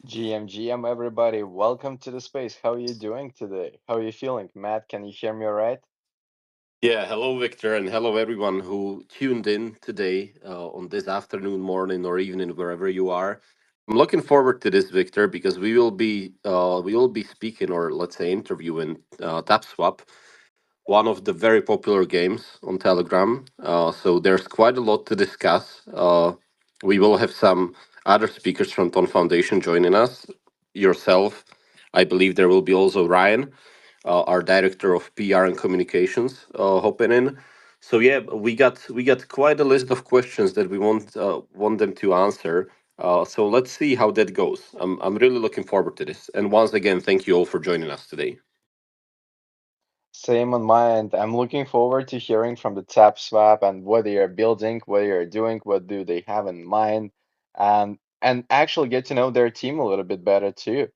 GM, everybody. Welcome to the space. How are you doing today? How are you feeling? Matt, can you hear me all right? Yeah, hello, Victor, and hello, everyone who tuned in today on this afternoon, morning, or evening, wherever you are. I'm looking forward to this, Victor, because we will be speaking, or let's say interviewing Tapswap, one of the very popular games on Telegram. So there's quite a lot to discuss. We will have some other speakers from Ton Foundation joining us. Yourself, I believe there will be also Ryan, our director of PR and communications, hopping in. So yeah, we got quite a list of questions that we want them to answer. So let's see how that goes. I'm really looking forward to this. And once again, thank you all for joining us today. Same on my end. I'm looking forward to hearing from the Tapswap and what they are building, what they are doing, what do they have in mind, and actually get to know their team a little bit better too.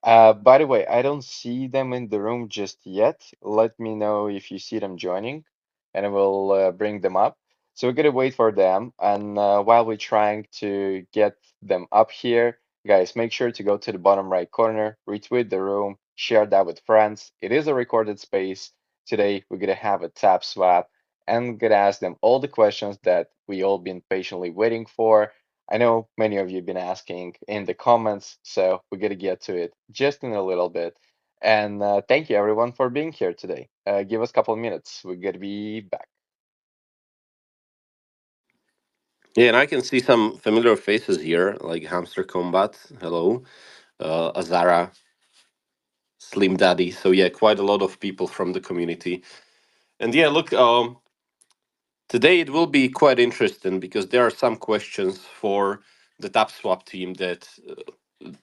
By the way, I don't see them in the room just yet. Let me know if you see them joining, and I will bring them up. So we're gonna wait for them, and while we're trying to get them up here, guys, make sure to go to the bottom right corner, retweet the room, share that with friends. It is a recorded space. Today, we're gonna have a tap swap and we're gonna ask them all the questions that we all been patiently waiting for. I know many of you have been asking in the comments, so we're gonna get to it just in a little bit. And thank you everyone for being here today. Give us a couple of minutes. We're gonna be back. Yeah, and I can see some familiar faces here, like Hamster Combat. Hello, Azara, Slim Daddy. So yeah, quite a lot of people from the community. And yeah, look, today it will be quite interesting because there are some questions for the TapSwap team that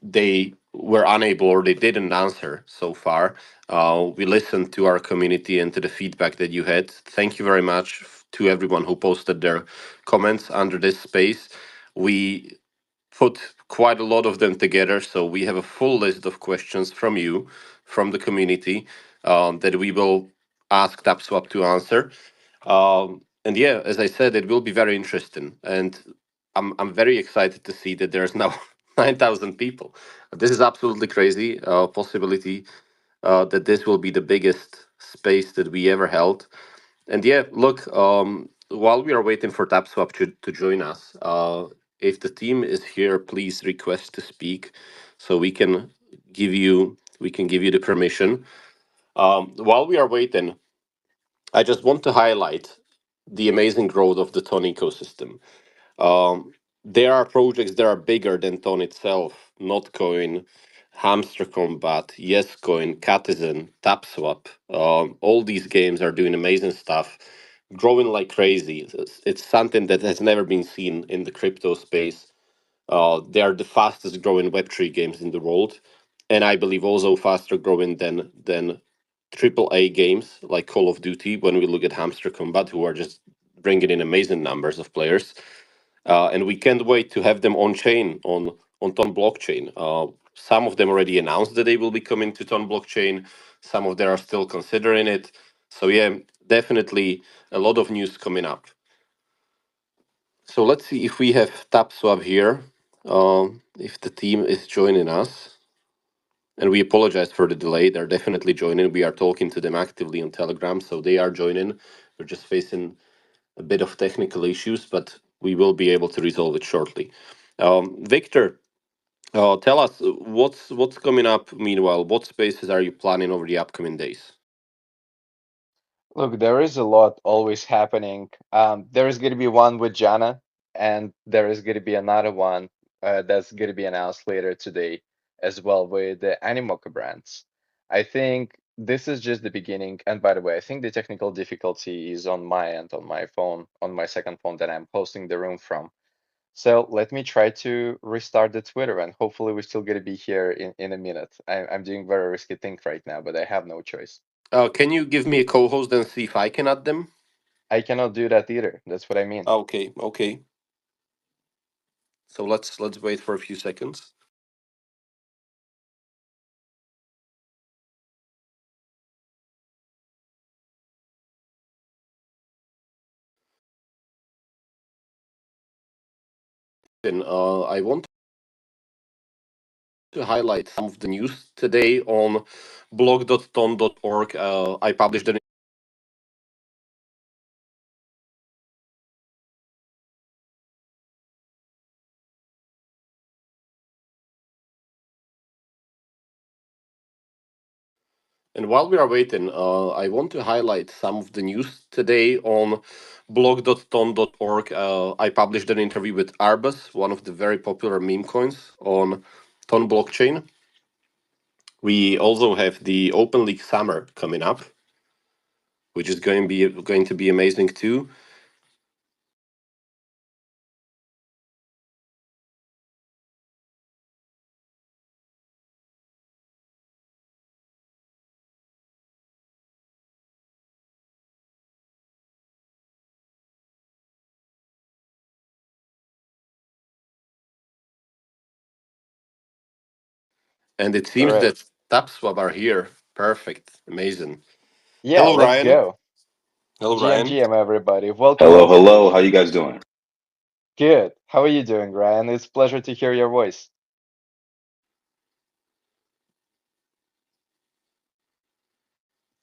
they were unable or they didn't answer so far. We listened to our community and to the feedback that you had. Thank you very much to everyone who posted their comments under this space. We put quite a lot of them together, so we have a full list of questions from you, from the community, that we will ask TapSwap to answer. And yeah, as I said, it will be very interesting, and I'm very excited to see that there's now 9,000 people. This is absolutely crazy. Possibility that this will be the biggest space that we ever held. And yeah, look, while we are waiting for TapSwap to join us, if the team is here, please request to speak, so we can give you the permission. While we are waiting, I just want to highlight the amazing growth of the Ton ecosystem. There are projects that are bigger than Ton itself, Notcoin, Hamster Combat, YesCoin, Catizen, Tapswap. All these games are doing amazing stuff, growing like crazy. It's something that has never been seen in the crypto space. They are the fastest growing Web3 games in the world, and I believe also faster growing than AAA games like Call of Duty. When we look at Hamster Combat, who are just bringing in amazing numbers of players, and we can't wait to have them on chain on Ton blockchain. Some of them already announced that they will be coming to Ton blockchain. Some of them are still considering it. So yeah, definitely a lot of news coming up. So let's see if we have TapSwap here. If the team is joining us, and we apologize for the delay. They're definitely joining. We are talking to them actively on Telegram, so they are joining. We're just facing a bit of technical issues, but we will be able to resolve it shortly. Victor, tell us what's coming up. Meanwhile, what spaces are you planning over the upcoming days? Look, there is a lot always happening. There is going to be one with Jana, and there is going to be another one that's going to be announced later today as well with the Animoca brands. I think this is just the beginning. And by the way, I think the technical difficulty is on my end, on my phone, on my second phone that I'm hosting the room from. So let me try to restart the Twitter, and hopefully we're still going to be here in a minute. I'm doing very risky thing right now, but I have no choice. Can you give me a co-host and see if I can add them? I cannot do that either. That's what I mean. Okay, okay. So let's wait for a few seconds. And I want to highlight some of the news today on blog.ton.org. I published an And while we are waiting, I want to highlight some of the news today on blog.ton.org. I published an interview with Arbus, one of the very popular meme coins on Ton blockchain. We also have the Open League Summer coming up, which is going to be amazing too. And it All seems right. that Tapswap are here. Perfect. Amazing. Yeah, Hello, let's Ryan. go. Hello, Ryan. GM, everybody. Welcome, Hello, welcome. hello. How you guys doing? Good. How are you doing, Ryan? It's a pleasure to hear your voice.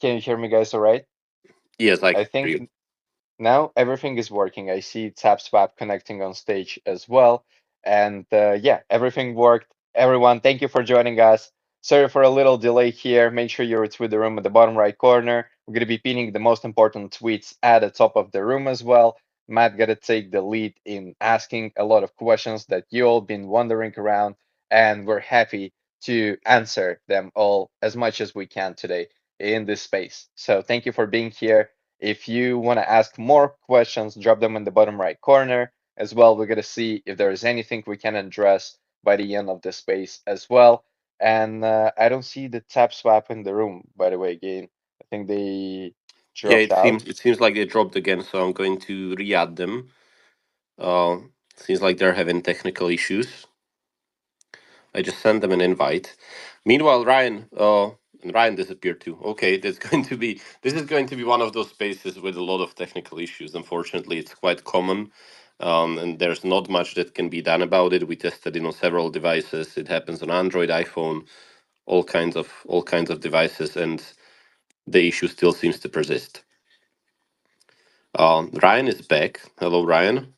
Can you hear me, guys? All right? Yes, I I can hear think you. now everything is working. I see Tapswap connecting on stage as well. And yeah, everything worked. Everyone, thank you for joining us. Sorry for a little delay here. Make sure you're with the room at the bottom right corner. We're going to be pinning the most important tweets at the top of the room as well. Matt got to take the lead in asking a lot of questions that you all been wondering around, and we're happy to answer them all as much as we can today in this space. So thank you for being here. If you want to ask more questions, drop them in the bottom right corner as well. We're going to see if there is anything we can address by the end of the space as well. And I don't see the tap swap in the room, by the way, again. I think they Yeah, dropped it out. seems it seems like they dropped again, so I'm going to re-add them. Uh, Seems like they're having technical issues. I just sent them an invite. Meanwhile, Ryan disappeared too. Okay, this is going to be one of those spaces with a lot of technical issues. Unfortunately, it's quite common, and there's not much that can be done about it. We tested it on several devices. It happens on Android, iPhone, all kinds of devices, and the issue still seems to persist. Ryan is back. Hello, Ryan.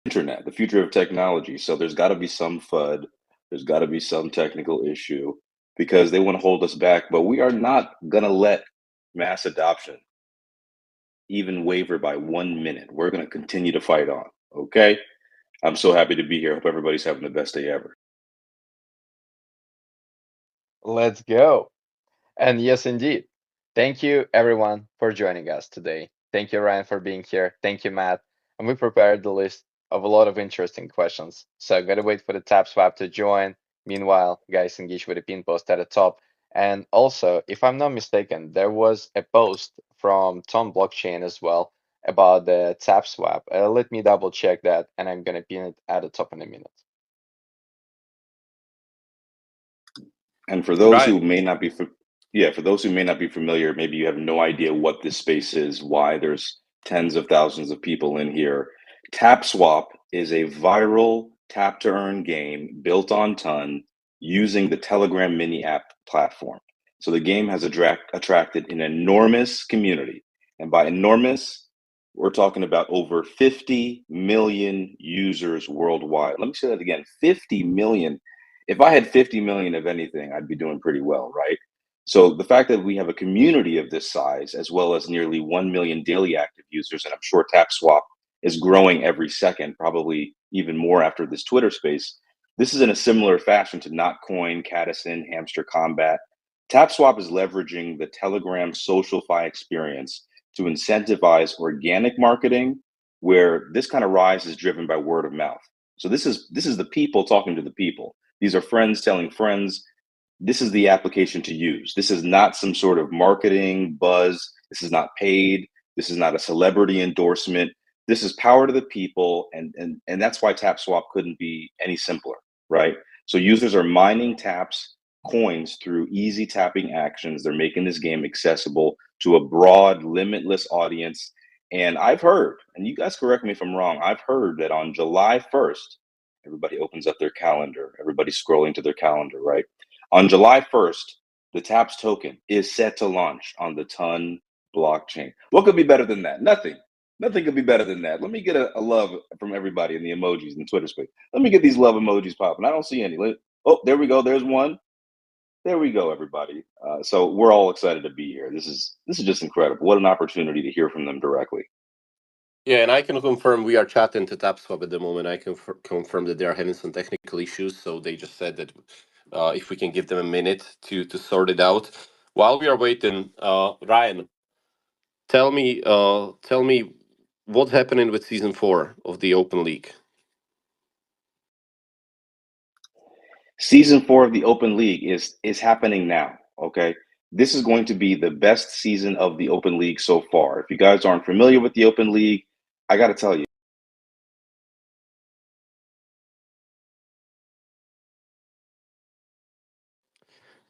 Internet, the future of technology. So there's got to be some FUD. There's got to be some technical issue because they want to hold us back. But we are not going to let mass adoption even waver by 1 minute. We're going to continue to fight on. Okay. I'm so happy to be here. Hope everybody's having the best day ever. Let's go. And yes, indeed. Thank you, everyone, for joining us today. Thank you, Ryan, for being here. Thank you, Matt. And we prepared the list of a lot of interesting questions. So, gotta wait for the tap swap to join. Meanwhile, guys, engage with the pin post at the top. And also, if I'm not mistaken, there was a post from Tom Blockchain as well about the tap swap. Let me double check that, and I'm gonna pin it at the top in a minute. And for those who Ryan. may not be, yeah, for those who may not be familiar, maybe you have no idea what this space is, why there's tens of thousands of people in here. Tapswap is a viral tap to earn game built on Ton using the Telegram mini app platform. So the game has attracted an enormous community. And by enormous, we're talking about over 50 million users worldwide. Let me say that again, 50 million. If I had 50 million of anything, I'd be doing pretty well, right? So the fact that we have a community of this size, as well as nearly 1 million daily active users, and I'm sure TapSwap is growing every second, probably even more after this Twitter space. This is in a similar fashion to Notcoin, Cadison, Hamster Combat. TapSwap is leveraging the Telegram SocialFi experience to incentivize organic marketing, where this kind of rise is driven by word of mouth. So this is the people talking to the people. These are friends telling friends. This is the application to use. This is not some sort of marketing buzz. This is not paid. This is not a celebrity endorsement. This is power to the people, and that's why TapSwap couldn't be any simpler, right? So users are mining taps coins through easy tapping actions. They're making this game accessible to a broad, limitless audience. And I've heard, and you guys correct me if I'm wrong, I've heard that on July 1st, everybody opens up their calendar. Everybody's scrolling to their calendar, right? On July 1st, the TAPS token is set to launch on the Ton blockchain. What could be better than that? Nothing. Nothing could be better than that. Let me get a love from everybody in the emojis in Twitter space. Let me get these love emojis popping. I don't see any. Oh, there we go. There's one. There we go, everybody. So we're all excited to be here. This is just incredible. What an opportunity to hear from them directly. Yeah, and I can confirm we are chatting to Tapswap at the moment. I can confirm that they are having some technical issues, so they just said that if we can give them a minute to sort it out. While we are waiting, Ryan, tell me what's happening with season 4 of the Open League. Season 4 of the Open League is happening now. Okay, this is going to be the best season of the Open League so far. If you guys aren't familiar with the Open League, I got to tell you.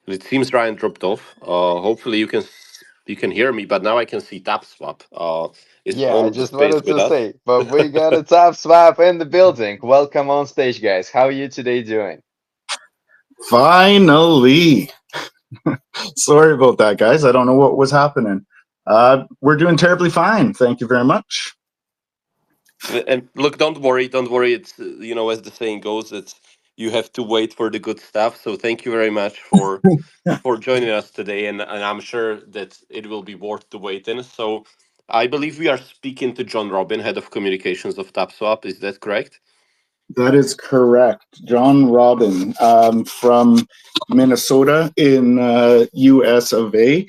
It seems Ryan dropped off. Hopefully you can hear me, but now I can see Tapswap is Yeah, I on the just space wanted with to us. say, but we got a top swap in the building. Welcome on stage, guys. How are you today doing? Finally. Sorry about that, guys. I don't know what was happening. We're doing terribly fine. Thank you very much. And look, don't worry, don't worry. It's as the saying goes, it's you have to wait for the good stuff. So thank you very much for joining us today, and I'm sure that it will be worth the waiting. So I believe we are speaking to John Robin, head of communications of Tapswap. Is that correct? That is correct. John Robin from Minnesota in US of A.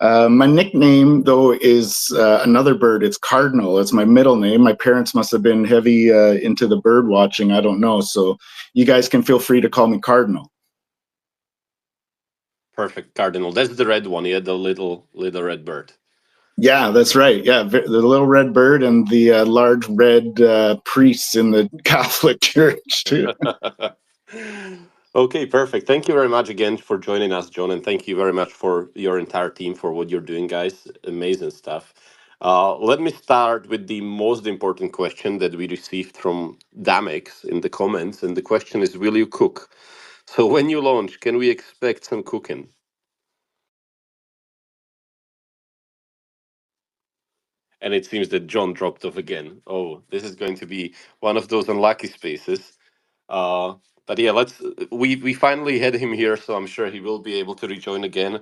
My nickname, though, is another bird. It's Cardinal. It's my middle name. My parents must have been heavy into the bird watching. I don't know. So you guys can feel free to call me Cardinal. Perfect, Cardinal. That's the red one. Yeah, the little red bird. Yeah, that's right. Yeah, the little red bird and the large red priests in the Catholic Church, too. Okay, perfect. Thank you very much again for joining us, John, and thank you very much for your entire team for what you're doing, guys. Amazing stuff. Let me start with the most important question that we received from Damex in the comments, and the question is, will you cook? So when you launch, can we expect some cooking? And it seems that John dropped off again. Oh, this is going to be one of those unlucky spaces. Uh, but yeah, we finally had him here, so I'm sure he will be able to rejoin again.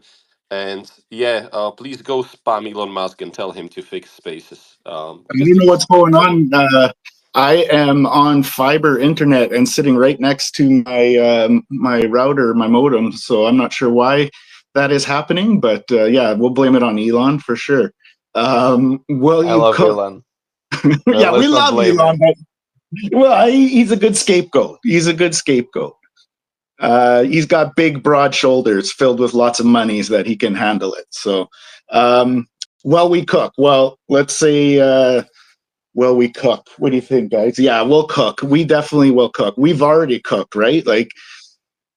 And yeah, please go spam Elon Musk and tell him to fix spaces. I Because don't know this is what's going on. I am on fiber internet and sitting right next to my router, my modem. So I'm not sure why that is happening, but yeah, we'll blame it on Elon for sure. Will I you love cook? Elon, but Yeah, we let's not love blame Elon, him. but well, he's a good scapegoat. He's a good scapegoat. He's got big, broad shoulders filled with lots of monies that he can handle it. So, well, we cook. Well, let's say, well, we cook. What do you think, guys? Yeah, we'll cook. We definitely will cook. We've already cooked, right? Like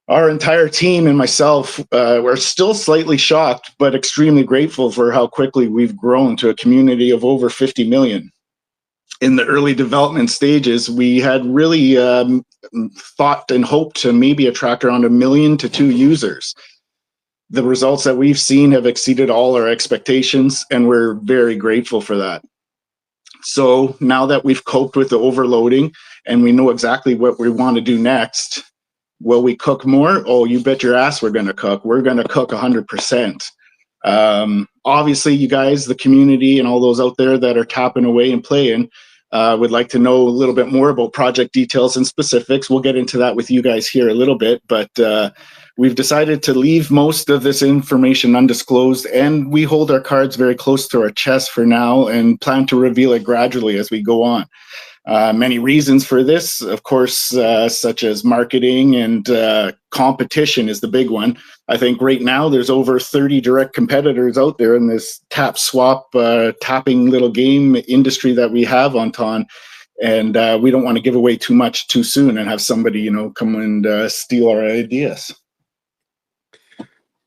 our entire team and myself, we're still slightly shocked, but extremely grateful for how quickly we've grown to a community of over 50 million. In the early development stages, we had really thought and hoped to maybe attract around 1 million to 2 users. The results that we've seen have exceeded all our expectations, and we're very grateful for that. So now that we've coped with the overloading and we know exactly what we want to do next, will we cook more? Oh, you bet your ass we're going to cook. We're going to cook 100%. Obviously, you guys, the community, and all those out there that are tapping away and playing would like to know a little bit more about project details and specifics. We'll get into that with you guys here a little bit, but we've decided to leave most of this information undisclosed, and we hold our cards very close to our chest for now and plan to reveal it gradually as we go on. Many reasons for this, of course, such as marketing and competition is the big one. I think right now there's over 30 direct competitors out there in this Tapswap tapping little game industry that we have on Ton. And we don't want to give away too much too soon and have somebody, come and steal our ideas.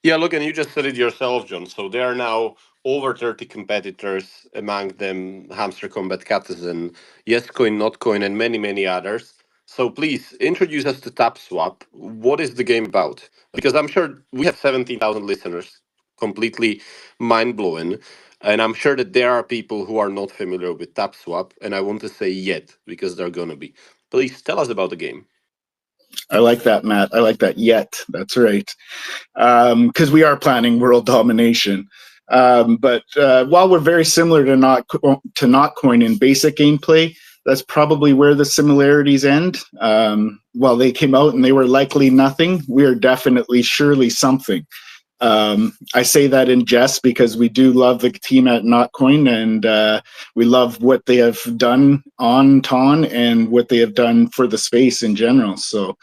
Yeah, look, and you just said it yourself, John. So there are now over 30 competitors, among them Hamster Combat Citizen, YesCoin, NotCoin, and many, many others. So please introduce us to Tapswap. What is the game about? Because I'm sure we have 17,000 listeners, completely mind blowing. And I'm sure that there are people who are not familiar with Tapswap, and I want to say yet because they're going to be. Please tell us about the game. I like that, Matt. I like that. Yet. That's right. Because we are planning world domination. But while we're very similar to Notcoin in basic gameplay, that's probably where the similarities end. While they came out and they were likely nothing, we are definitely, surely something. I say that in jest because we do love the team at Notcoin, and we love what they have done on Ton and what they have done for the space in general. So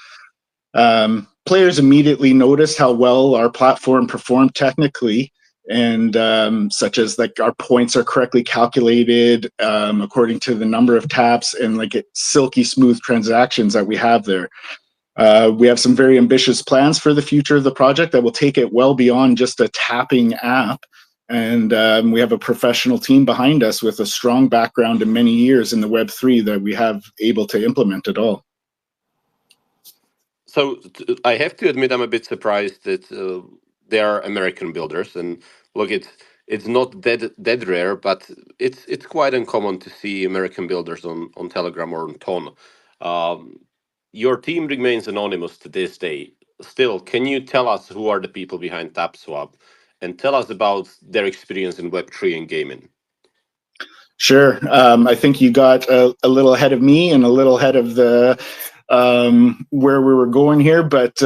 players immediately noticed how well our platform performed technically, and such as like our points are correctly calculated according to the number of taps and like silky smooth transactions that we have there. We have some very ambitious plans for the future of the project that will take it well beyond just a tapping app. And we have a professional team behind us with a strong background in many years in the Web3 that we have able to implement it all. So I have to admit, I'm a bit surprised that they are American builders. And look, it's not dead rare, but it's quite uncommon to see American builders on Telegram or on Ton. Your team remains anonymous to this day. Still, can you tell us who are the people behind Tapswap, and tell us about their experience in Web3 and gaming? Sure. I think you got a little ahead of me and a little ahead of the where we were going here, but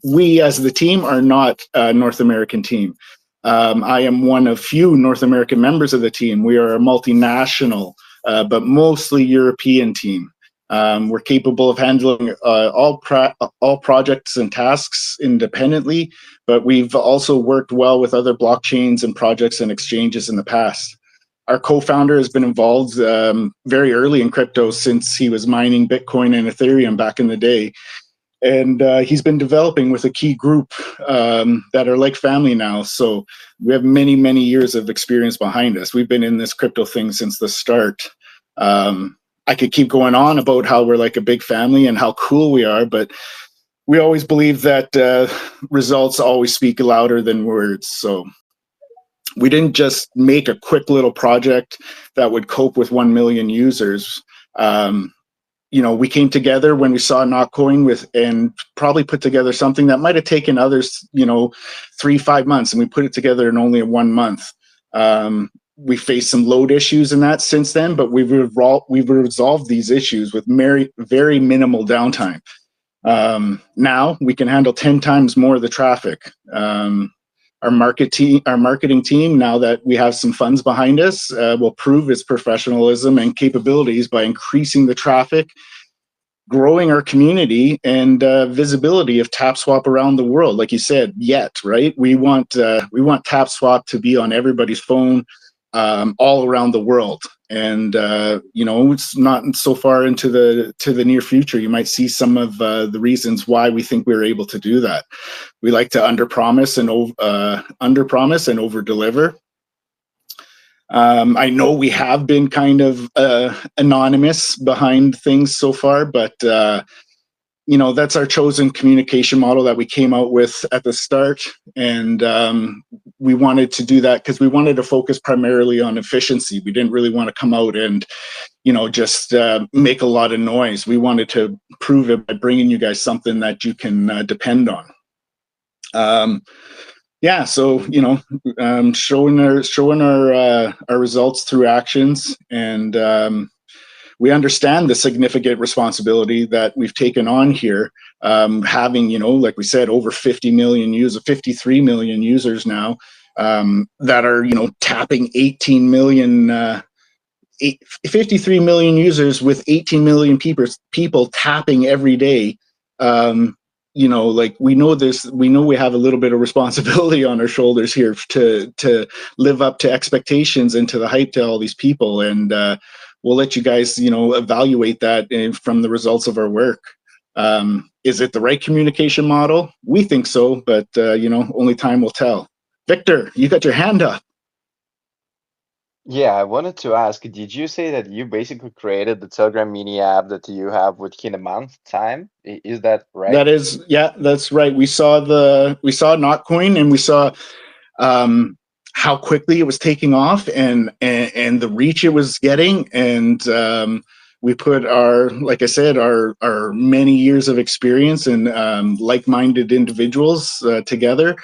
we as the team are not a North American team. I am one of few North American members of the team. We are a multinational, but mostly European team. We're capable of handling all projects and tasks independently, but we've also worked well with other blockchains and projects and exchanges in the past. Our co-founder has been involved very early in crypto since he was mining Bitcoin and Ethereum back in the day. And he's been developing with a key group that are like family now. So we have many, many years of experience behind us. We've been in this crypto thing since the start. I could keep going on about how we're like a big family and how cool we are, but we always believe that results always speak louder than words. So we didn't just make a quick little project that would cope with 1 million users. We came together when we saw Notcoin and probably put together something that might have taken others, 3-5 months, and we put it together in only 1 month. We faced some load issues in that since then, but we've resolved these issues with very minimal downtime. Now we can handle 10 times more of the traffic. Our marketing team, now that we have some funds behind us, will prove its professionalism and capabilities by increasing the traffic, growing our community, and visibility of Tapswap around the world. Like you said, right? We want Tapswap to be on everybody's phone all around the world. And it's not so far into the near future. You might see some of the reasons why we think we're able to do that. We like to underpromise and over-deliver. I know we have been kind of anonymous behind things so far, but that's our chosen communication model that we came out with at the start. And we wanted to do that because we wanted to focus primarily on efficiency. We didn't really want to come out and, just make a lot of noise. We wanted to prove it by bringing you guys something that you can depend on. Showing our results through actions, and we understand the significant responsibility that we've taken on here, having, like we said, over 53 million users now, that are, tapping 53 million users with 18 million people tapping every day. We know we have a little bit of responsibility on our shoulders here to live up to expectations and to the hype to all these people. And we'll let you guys, evaluate that from the results of our work. Is it the right communication model? We think so, but only time will tell. Victor, you got your hand up. Yeah, I wanted to ask, did you say that you basically created the Telegram mini app that you have within a month time? Is that right? That is, yeah, that's right. We saw Notcoin, and we saw um, how quickly it was taking off, and the reach it was getting, and we put our, like I said, our many years of experience and like-minded individuals together.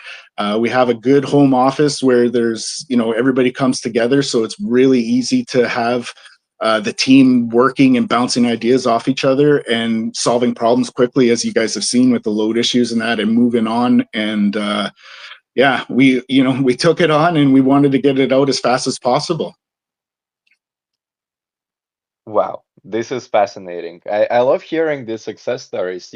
We have a good home office where there's, everybody comes together, so it's really easy to have the team working and bouncing ideas off each other and solving problems quickly, as you guys have seen with the load issues and that, and moving on. And yeah, we took it on, and we wanted to get it out as fast as possible. Wow, this is fascinating. I love hearing these success stories,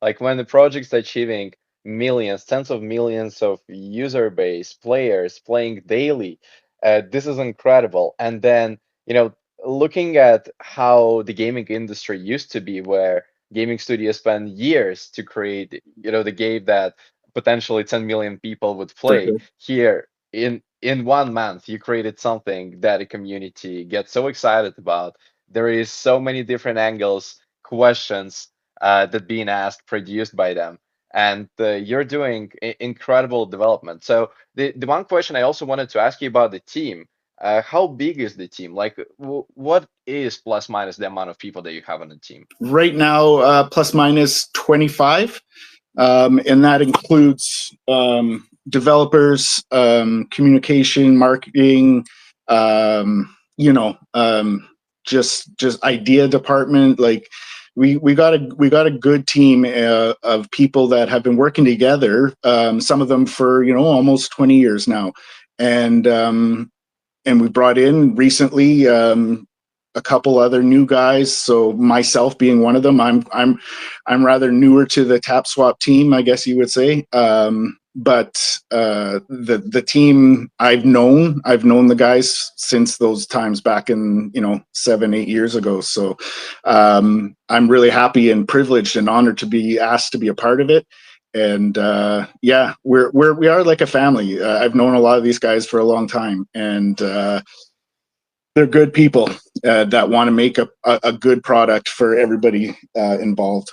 like when the project's achieving millions, tens of millions of user base, players playing daily. This is incredible. And then, looking at how the gaming industry used to be, where gaming studios spend years to create, the game that potentially 10 million people would For play. sure. Here, in 1 month, you created something that a community gets so excited about. There is so many different angles, questions that being asked, produced by them, and you're doing incredible development. So the one question I also wanted to ask you about the team: how big is the team? Like, what is plus minus the amount of people that you have on the team? Right now, plus minus 25. And that includes developers, communication, marketing, just idea department. Like we got a good team of people that have been working together. Some of them for almost 20 years now, and we brought in recently a couple other new guys. So myself being one of them, I'm rather newer to the Tapswap team, I guess you would say. But the team I've known the guys since those times back in 7-8 years ago. So I'm really happy and privileged and honored to be asked to be a part of it. And yeah, we are like a family. I've known a lot of these guys for a long time, and they're good people that want to make a good product for everybody involved.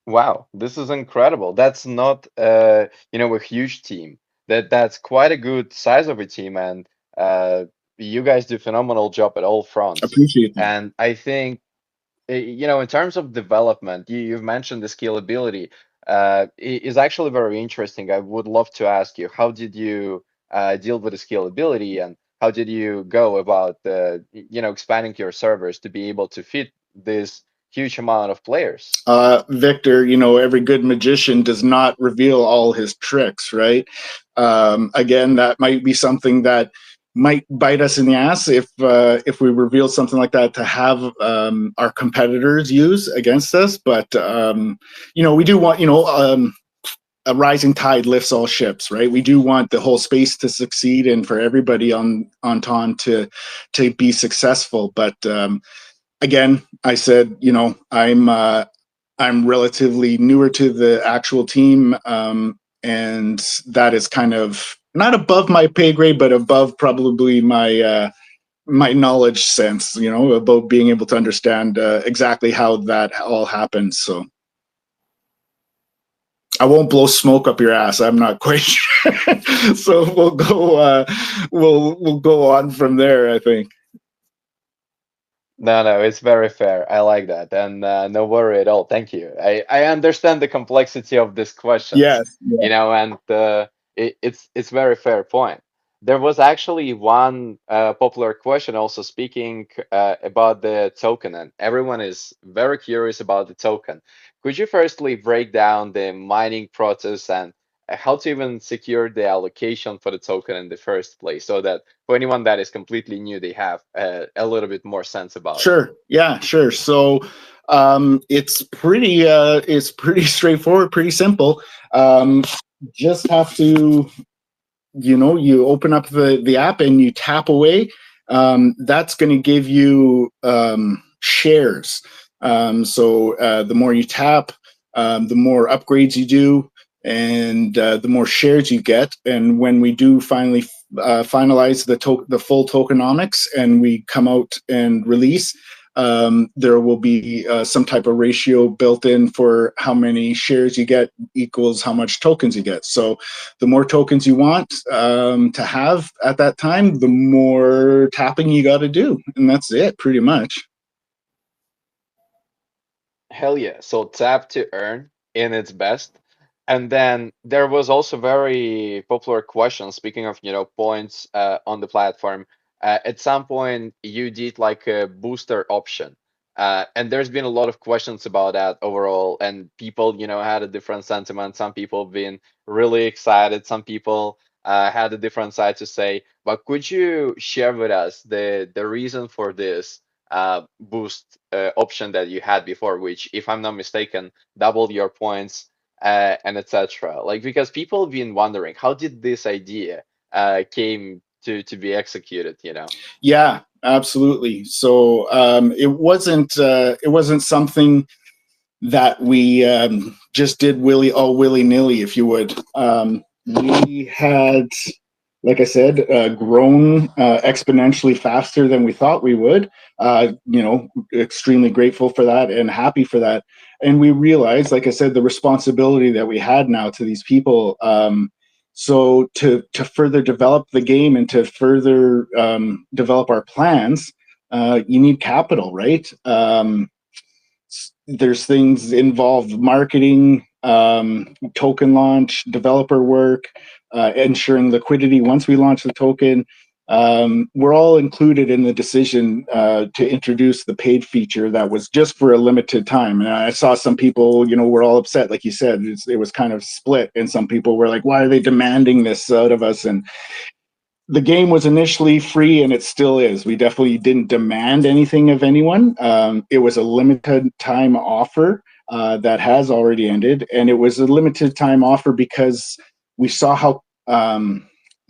Wow, this is incredible. That's not a huge team. That's quite a good size of a team, and you guys do phenomenal job at all fronts. Appreciate that. And I think in terms of development, you've mentioned the scalability. Is actually very interesting. I would love to ask you, how did you deal with the scalability, and how did you go about expanding your servers to be able to fit this huge amount of players? Victor, every good magician does not reveal all his tricks, right? Again, that might be something that might bite us in the ass if we reveal something like that to have our competitors use against us. But we do want a rising tide lifts all ships, right? We do want the whole space to succeed and for everybody on TON to be successful. But again, I said, I'm relatively newer to the actual team, and that is kind of not above my pay grade, but above probably my knowledge sense, about being able to understand exactly how that all happens. So I won't blow smoke up your ass. I'm not quite sure. So we'll go. We'll go on from there, I think. No, it's very fair. I like that, and no worry at all. Thank you. I understand the complexity of these questions, Yes. Yeah. and it's very fair point. There was actually one popular question also speaking about the token, and everyone is very curious about the token. Could you firstly break down the mining process and how to even secure the allocation for the token in the first place, so that for anyone that is completely new, they have a little bit more sense about it? Sure. Yeah, sure. So it's pretty straightforward, pretty simple. Just have to, you open up the app and you tap away. That's going to give you shares. So the more you tap, the more upgrades you do. and the more shares you get. And when we do finally finalize the full tokenomics and we come out and release, there will be some type of ratio built in for how many shares you get equals how much tokens you get. So the more tokens you want to have at that time, the more tapping you got to do. And that's it, pretty much. Hell yeah. So tap to earn in its best. And then there was also very popular question, speaking of, points on the platform. At some point you did like a booster option. And there's been a lot of questions about that overall, and people, had a different sentiment. Some people have been really excited. Some people had a different side to say. But could you share with us the reason for this boost option that you had before, which, if I'm not mistaken, doubled your points and etc. Like, because people have been wondering, how did this idea came to be executed? Yeah, absolutely. So it wasn't something that we just did willy nilly, if you would. We had, like I said, grown exponentially faster than we thought we would. Extremely grateful for that and happy for that. And we realized, like I said, the responsibility that we had now to these people. So to further develop the game and to further develop our plans, you need capital, right? There's things involved: marketing, token launch, developer work, ensuring liquidity once we launch the token. We're all included in the decision to introduce the paid feature that was just for a limited time. And I saw some people, were all upset, like you said. It was kind of split, and some people were like, "Why are they demanding this out of us?" And the game was initially free, and it still is. We definitely didn't demand anything of anyone. It was a limited time offer that has already ended, and it was a limited time offer because we saw how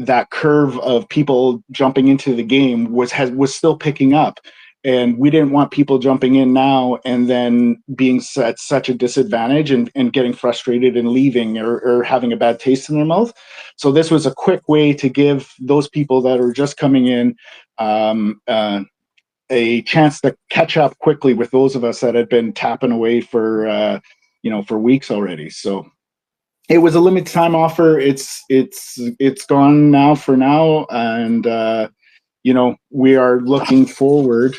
that curve of people jumping into the game was still picking up, and we didn't want people jumping in now and then being at such a disadvantage and getting frustrated and leaving or having a bad taste in their mouth. So this was a quick way to give those people that are just coming in a chance to catch up quickly with those of us that had been tapping away for weeks already. So it was a limited time offer. It's gone now for now, and we are looking forward.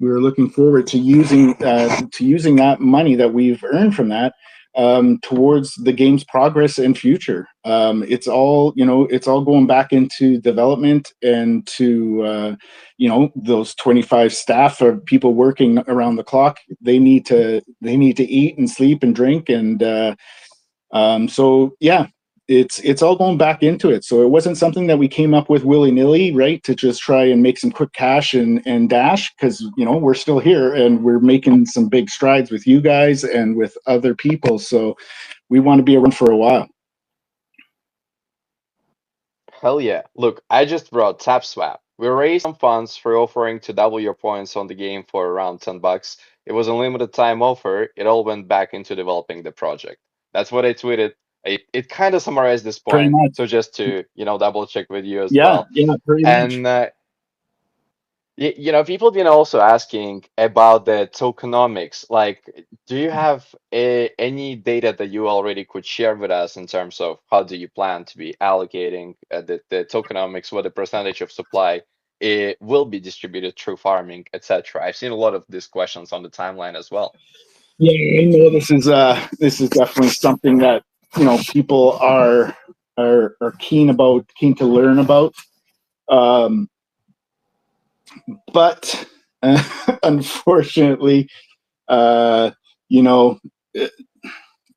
We're looking forward to using that money that we've earned from that towards the game's progress and future. It's all going back into development and to those 25 staff or people working around the clock. They need to eat and sleep and drink, and so yeah, it's all going back into it. So it wasn't something that we came up with willy-nilly, right, to just try and make some quick cash and dash, because we're still here and we're making some big strides with you guys and with other people. So we want to be around for a while. Hell yeah. Look, I just brought Tapswap. We raised some funds for offering to double your points on the game for around $10. It was a limited time offer. It all went back into developing the project. That's what I tweeted. It kind of summarized this Pretty point. much. So just to, double check with you as Yeah, well. pretty much. And people have been also asking about the tokenomics. Like, do you have any data that you already could share with us in terms of how do you plan to be allocating the tokenomics, what the percentage of supply it will be distributed through farming, etc.? I've seen a lot of these questions on the timeline as well. Yeah, I know this is definitely something that people are keen to learn about. But unfortunately, you know,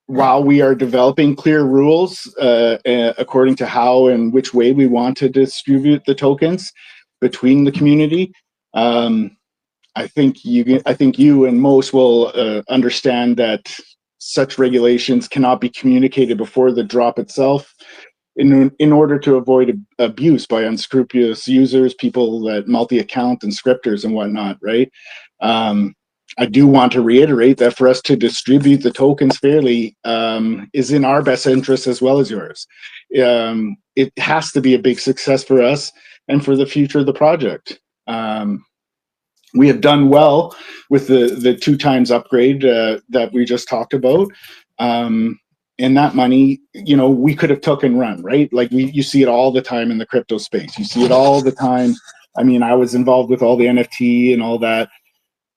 while we are developing clear rules according to how and which way we want to distribute the tokens between the community, I think you and most will understand that such regulations cannot be communicated before the drop itself, in order to avoid abuse by unscrupulous users, people that multi-account and scripters and whatnot, right? I do want to reiterate that for us to distribute the tokens fairly is in our best interest as well as yours. It has to be a big success for us and for the future of the project. We have done well with the 2 times upgrade that we just talked about. And that money, you know, we could have took and run, right? Like you see it all the time in the crypto space. You see it all the time. I mean, I was involved with all the NFT and all that.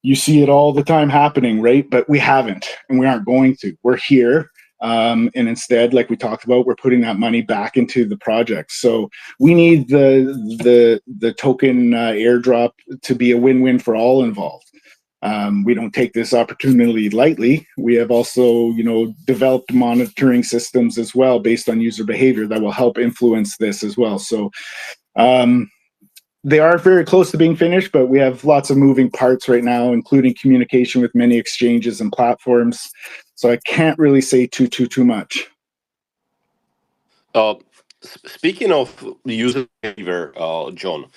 You see it all the time happening, right? But we haven't, and we aren't going to. We're here. And instead, like we talked about, we're putting that money back into the project. So we need the token airdrop to be a win-win for all involved. We don't take this opportunity lightly. We have also, you know, developed monitoring systems as well based on user behavior that will help influence this as well. So they are very close to being finished, but we have lots of moving parts right now, including communication with many exchanges and platforms. So I can't really say too much. Speaking of user behavior, John,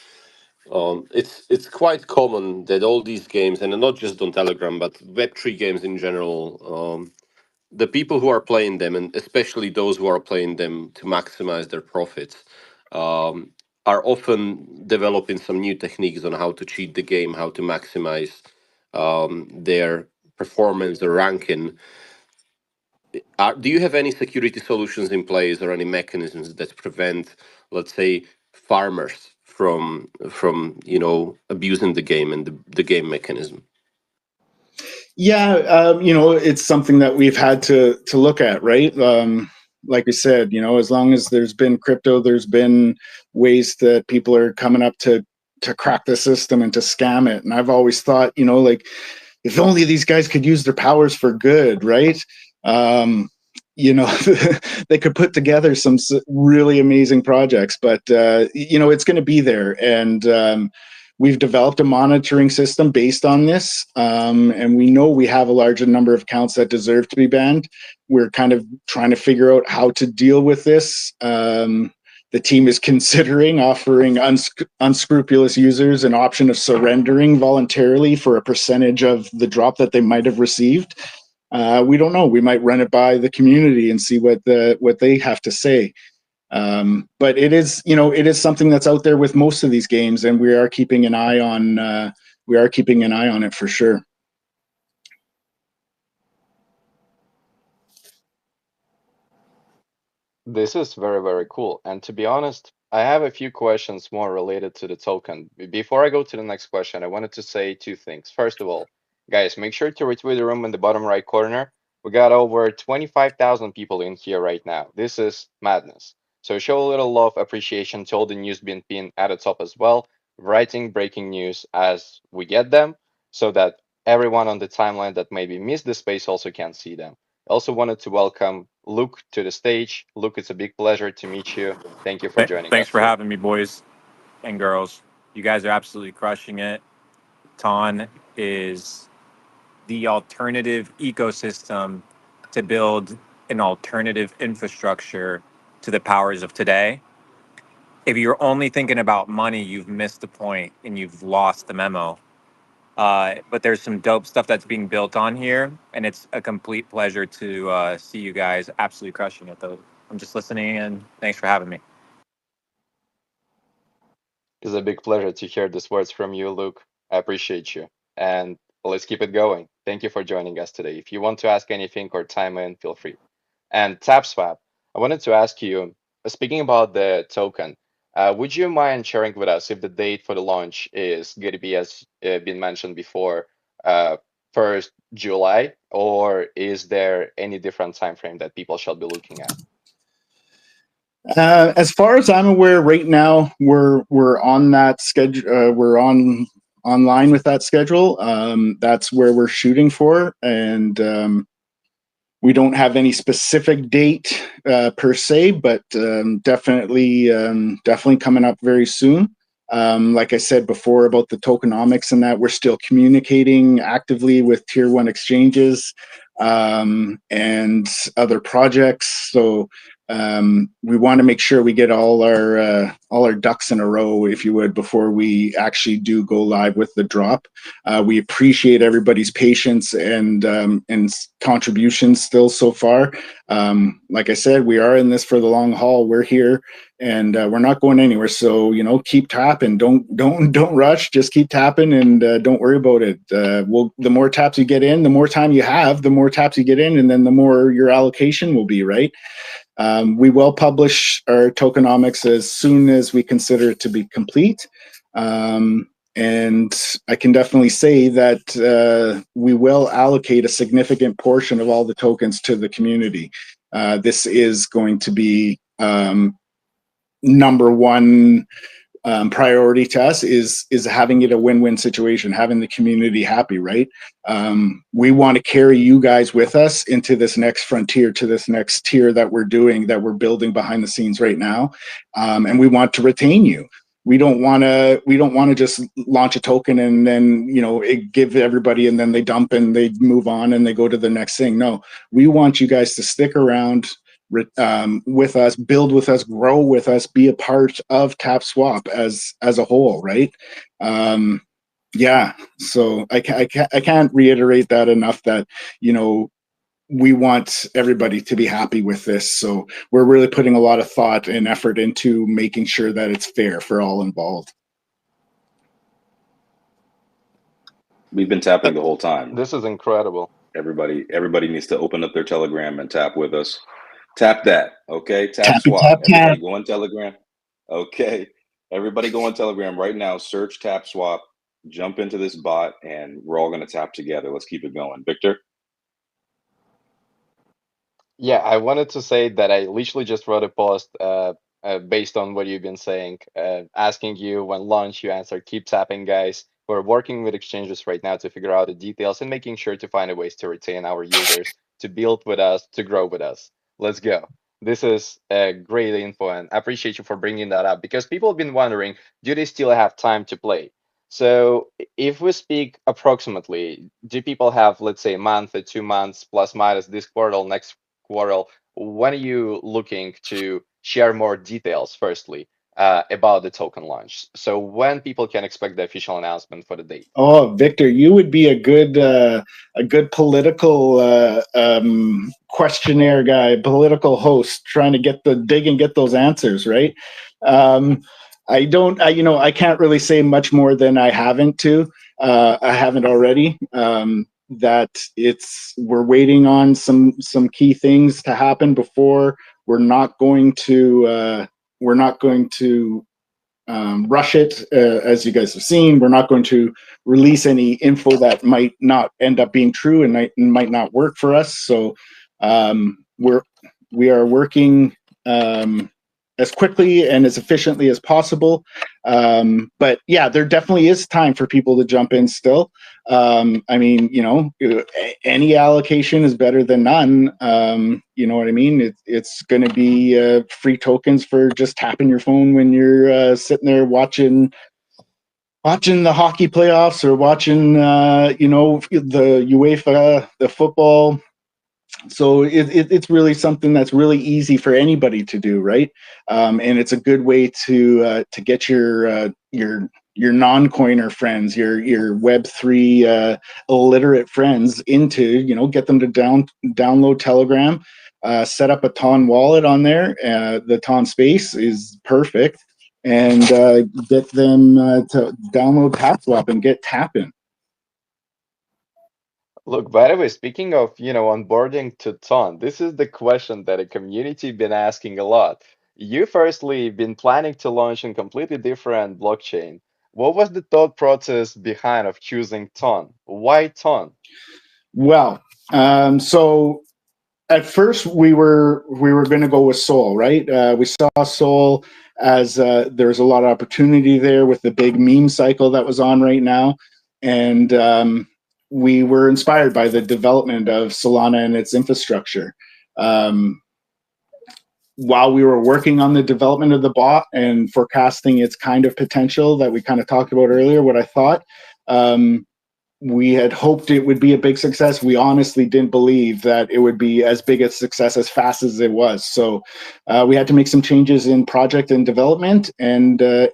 it's quite common that all these games, and not just on Telegram, but Web3 games in general, the people who are playing them, and especially those who are playing them to maximize their profits, um, are often developing some new techniques on how to cheat the game, how to maximize their performance, their ranking. Do you have any security solutions in place or any mechanisms that prevent, let's say, farmers from abusing the game and the game mechanism? Yeah, you know, it's something that we've had to look at, right? Like we said, you know, as long as there's been crypto, there's been ways that people are coming up to crack the system and to scam it. And I've always thought, you know, like if only these guys could use their powers for good, right? You know, they could put together some really amazing projects, but you know, it's going to be there. And we've developed a monitoring system based on this, and we know we have a larger number of accounts that deserve to be banned. We're kind of trying to figure out how to deal with this. The team is considering offering unscrupulous users an option of surrendering voluntarily for a percentage of the drop that they might have received. We don't know. We might run it by the community and see what they have to say. But it is, you know, it is something that's out there with most of these games, and we are keeping an eye on. We are keeping an eye on it for sure. This is very, very cool. And to be honest, I have a few questions more related to the token. Before I go to the next question, I wanted to say 2 things. First of all, guys, make sure to retweet the room in the bottom right corner. We got over 25,000 people in here right now. This is madness. So show a little love, appreciation to all the news being pinned at the top as well, writing breaking news as we get them, so that everyone on the timeline that maybe missed the space also can see them. I also wanted to welcome Luke to the stage. Luke, it's a big pleasure to meet you. Thank you for joining Thanks us for today. having me, boys and girls. You guys are absolutely crushing it. Ton is the alternative ecosystem to build an alternative infrastructure to the powers of today. If you're only thinking about money, you've missed the point and you've lost the memo. But there's some dope stuff that's being built on here, and it's a complete pleasure to see you guys absolutely crushing it, though. I'm just listening, and thanks for having me. It's a big pleasure to hear these words from you, Luke. I appreciate you. And let's keep it going. Thank you for joining us today. If you want to ask anything or chime in, feel free. And Tapswap, I wanted to ask you, speaking about the token, would you mind sharing with us if the date for the launch is going to be, as been mentioned before, 1st July, or is there any different time frame that people shall be looking at? As far as I'm aware, right now we're on that schedule. We're online with that schedule. That's where we're shooting for, and we don't have any specific date per se, but definitely coming up very soon. Like I said before about the tokenomics and that, we're still communicating actively with tier 1 exchanges and other projects. So we want to make sure we get all our ducks in a row, if you would, before we actually do go live with the drop. We appreciate everybody's patience and contributions still so far. Like I said, we are in this for the long haul. We're here, and we're not going anywhere. So keep tapping. Don't rush. Just keep tapping, and don't worry about it. The more taps you get in, the more time you have, the more taps you get in, and then the more your allocation will be, right? We will publish our tokenomics as soon as we consider it to be complete. And I can definitely say that we will allocate a significant portion of all the tokens to the community. This is going to be number one priority to us is having it a win-win situation, having the community happy, right? We want to carry you guys with us into this next frontier, to this next tier that we're building behind the scenes right now, and we want to retain you. We don't want to just launch a token and then give everybody and then they dump and they move on and they go to the next thing. No, we want you guys to stick around with us, build with us, grow with us, be a part of Tapswap as a whole, right? Yeah. So I can't reiterate that enough. That we want everybody to be happy with this. So we're really putting a lot of thought and effort into making sure that it's fair for all involved. We've been tapping the whole time. This is incredible. Everybody needs to open up their Telegram and tap with us. Tap that, okay? Tappy, Tapswap. tap, Everybody tap. go on Telegram. Okay. Everybody go on Telegram right now. Search Tapswap. Jump into this bot, and we're all going to tap together. Let's keep it going. Victor? Yeah, I wanted to say that I literally just wrote a post based on what you've been saying, asking you when launch, you answer, keep tapping, guys. We're working with exchanges right now to figure out the details and making sure to find a ways to retain our users, to build with us, to grow with us. Let's go. This is great info, and I appreciate you for bringing that up because people have been wondering, do they still have time to play? So if we speak approximately, do people have, let's say, a month or 2 months plus minus this quarter, next quarter? When are you looking to share more details, firstly, about the token launch? So when people can expect the official announcement for the date? Oh, Victor, you would be a good political questionnaire guy, political host, trying to dig and get those answers, right? I can't really say much more than I haven't already. That we're waiting on some key things to happen before we're not going to rush it. As you guys have seen, we're not going to release any info that might not end up being true and might not work for us. So we are working as quickly and as efficiently as possible. But yeah, there definitely is time for people to jump in still. I mean, any allocation is better than none. You know what I mean? It's going to be free tokens for just tapping your phone when you're sitting there watching the hockey playoffs or watching, the UEFA, the football. So it's really something that's really easy for anybody to do, right? And it's a good way to get your non-coiner friends, your Web3 illiterate friends into, get them to download Telegram, set up a Ton wallet on there. The Ton space is perfect, and get them to download Tapswap and get tapping. Look, by the way, speaking of, onboarding to Ton, this is the question that a community been asking a lot. You firstly been planning to launch in completely different blockchain. What was the thought process behind of choosing Ton? Why Ton? Well, so at first we were going to go with Sol, right? We saw Sol as there's a lot of opportunity there with the big meme cycle that was on right now, and we were inspired by the development of Solana and its infrastructure. While we were working on the development of the bot and forecasting its kind of potential that we kind of talked about earlier, what I thought, we had hoped it would be a big success. We honestly didn't believe that it would be as big a success as fast as it was. So we had to make some changes in project and development, and bleh,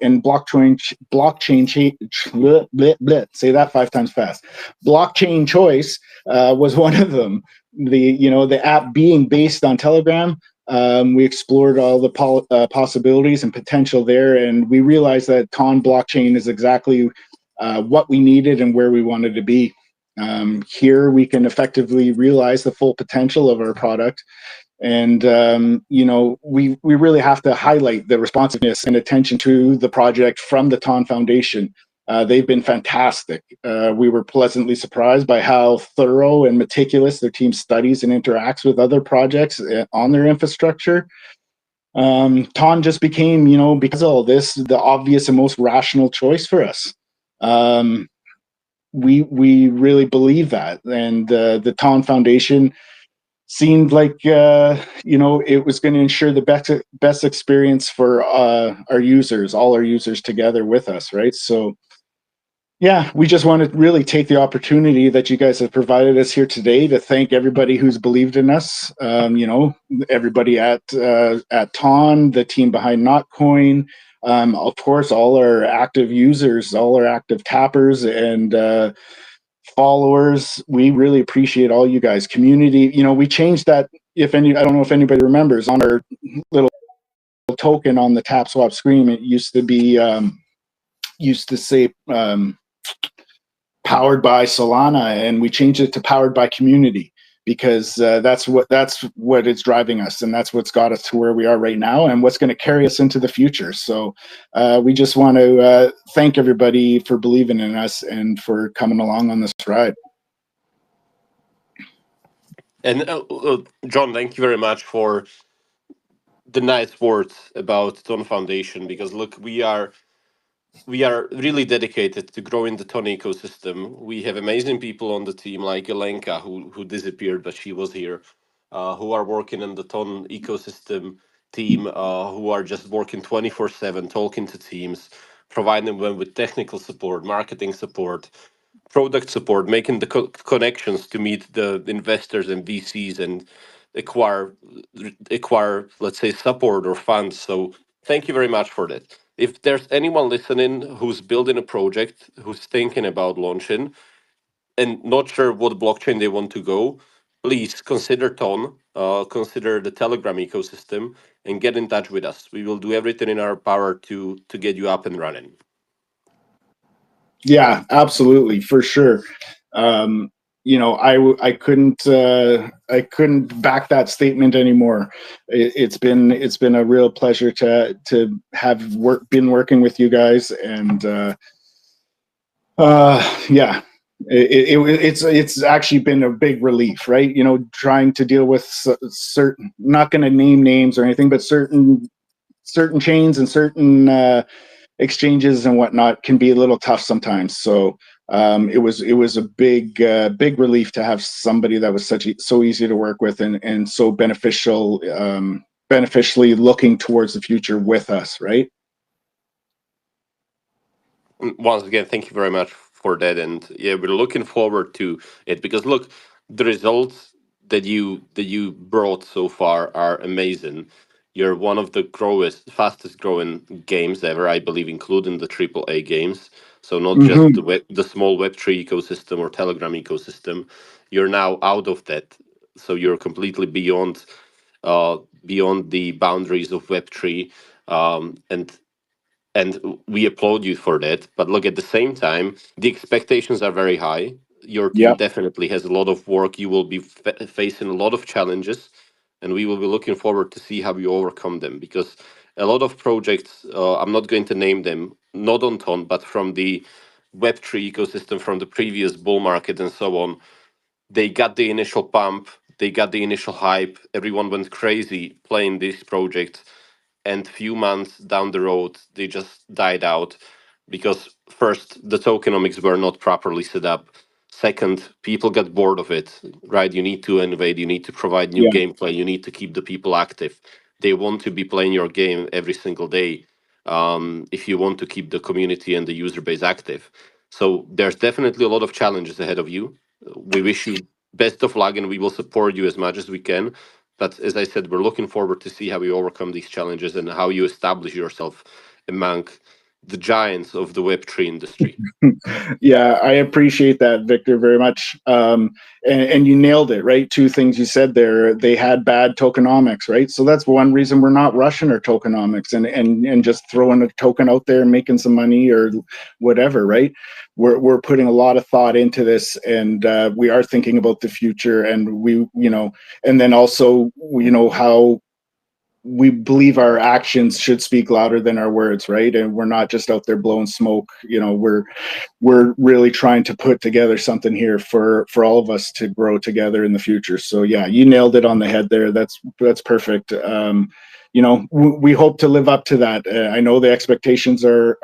bleh, bleh, say that 5 times fast. Blockchain choice was one of them. The app being based on Telegram. We explored all the possibilities and potential there, and we realized that Con blockchain is exactly what we needed and where we wanted to be. Here we can effectively realize the full potential of our product. And we really have to highlight the responsiveness and attention to the project from the Ton Foundation. They've been fantastic. We were pleasantly surprised by how thorough and meticulous their team studies and interacts with other projects on their infrastructure. Ton just became, because of all this, the obvious and most rational choice for us. We really believe that, and the Ton Foundation seemed like it was going to ensure the best experience for our users, all our users together with us, right? So yeah, we just want to really take the opportunity that you guys have provided us here today to thank everybody who's believed in us. Everybody at Ton, the team behind Notcoin, of course, all our active users, all our active tappers and followers. We really appreciate all you guys. Community, we changed that. I don't know if anybody remembers, on our little token on the Tapswap screen, it used to say powered by Solana, and we changed it to powered by community, because that's what is driving us, and that's what's got us to where we are right now, and what's going to carry us into the future. So we just want to thank everybody for believing in us and for coming along on this ride. And John, thank you very much for the nice words about Ton Foundation. Because look, we are really dedicated to growing the Ton ecosystem. We have amazing people on the team like Elenka, who disappeared, but she was here, who are working in the Ton ecosystem team, who are just working 24/7, talking to teams, providing them with technical support, marketing support, product support, making the connections to meet the investors and VCs and acquire, let's say, support or funds. So thank you very much for that. If there's anyone listening who's building a project, who's thinking about launching and not sure what blockchain they want to go, please consider Ton, consider the Telegram ecosystem, and get in touch with us. We will do everything in our power to get you up and running. Yeah, absolutely, for sure. I couldn't back that statement anymore. It's been a real pleasure to have been working with you guys, and yeah, it's actually been a big relief, right? Trying to deal with certain, not going to name names or anything, but certain chains and certain exchanges and whatnot can be a little tough sometimes. So it was a big relief to have somebody that was so easy to work with, and so beneficially looking towards the future with us, right? Once again, thank you very much for that, and yeah, we're looking forward to it, because look, the results that you brought so far are amazing. You're one of the fastest growing games ever, I believe, including the AAA games. So not just Mm-hmm. the small Web3 ecosystem or Telegram ecosystem. You're now out of that, so you're completely beyond the boundaries of Web3, and we applaud you for that. But look, at the same time, the expectations are very high. Your team Yep. definitely has a lot of work. You will be facing a lot of challenges, and we will be looking forward to see how you overcome them. Because a lot of projects, I'm not going to name them, not on Ton, but from the Web3 ecosystem, from the previous bull market and so on, they got the initial pump, they got the initial hype. Everyone went crazy playing these projects, and few months down the road they just died out, because first, the tokenomics were not properly set up. Second, people got bored of it, right? You need to innovate, you need to provide new Yeah. gameplay, you need to keep the people active. They want to be playing your game every single day, if you want to keep the community and the user base active. So there's definitely a lot of challenges ahead of you. We wish you best of luck, and we will support you as much as we can. But as I said, we're looking forward to see how you overcome these challenges and how you establish yourself among the giants of the Web3 industry. Yeah, I appreciate that, Victor, very much. And you nailed it, right? Two things you said there. They had bad tokenomics, right? So that's one reason we're not rushing our tokenomics and just throwing a token out there and making some money or whatever, right? We're putting a lot of thought into this, and we are thinking about the future, and and then also, how we believe our actions should speak louder than our words, right? And we're not just out there blowing smoke. We're really trying to put together something here for all of us to grow together in the future. So yeah, you nailed it on the head there. That's perfect. We hope to live up to that. I know the expectations are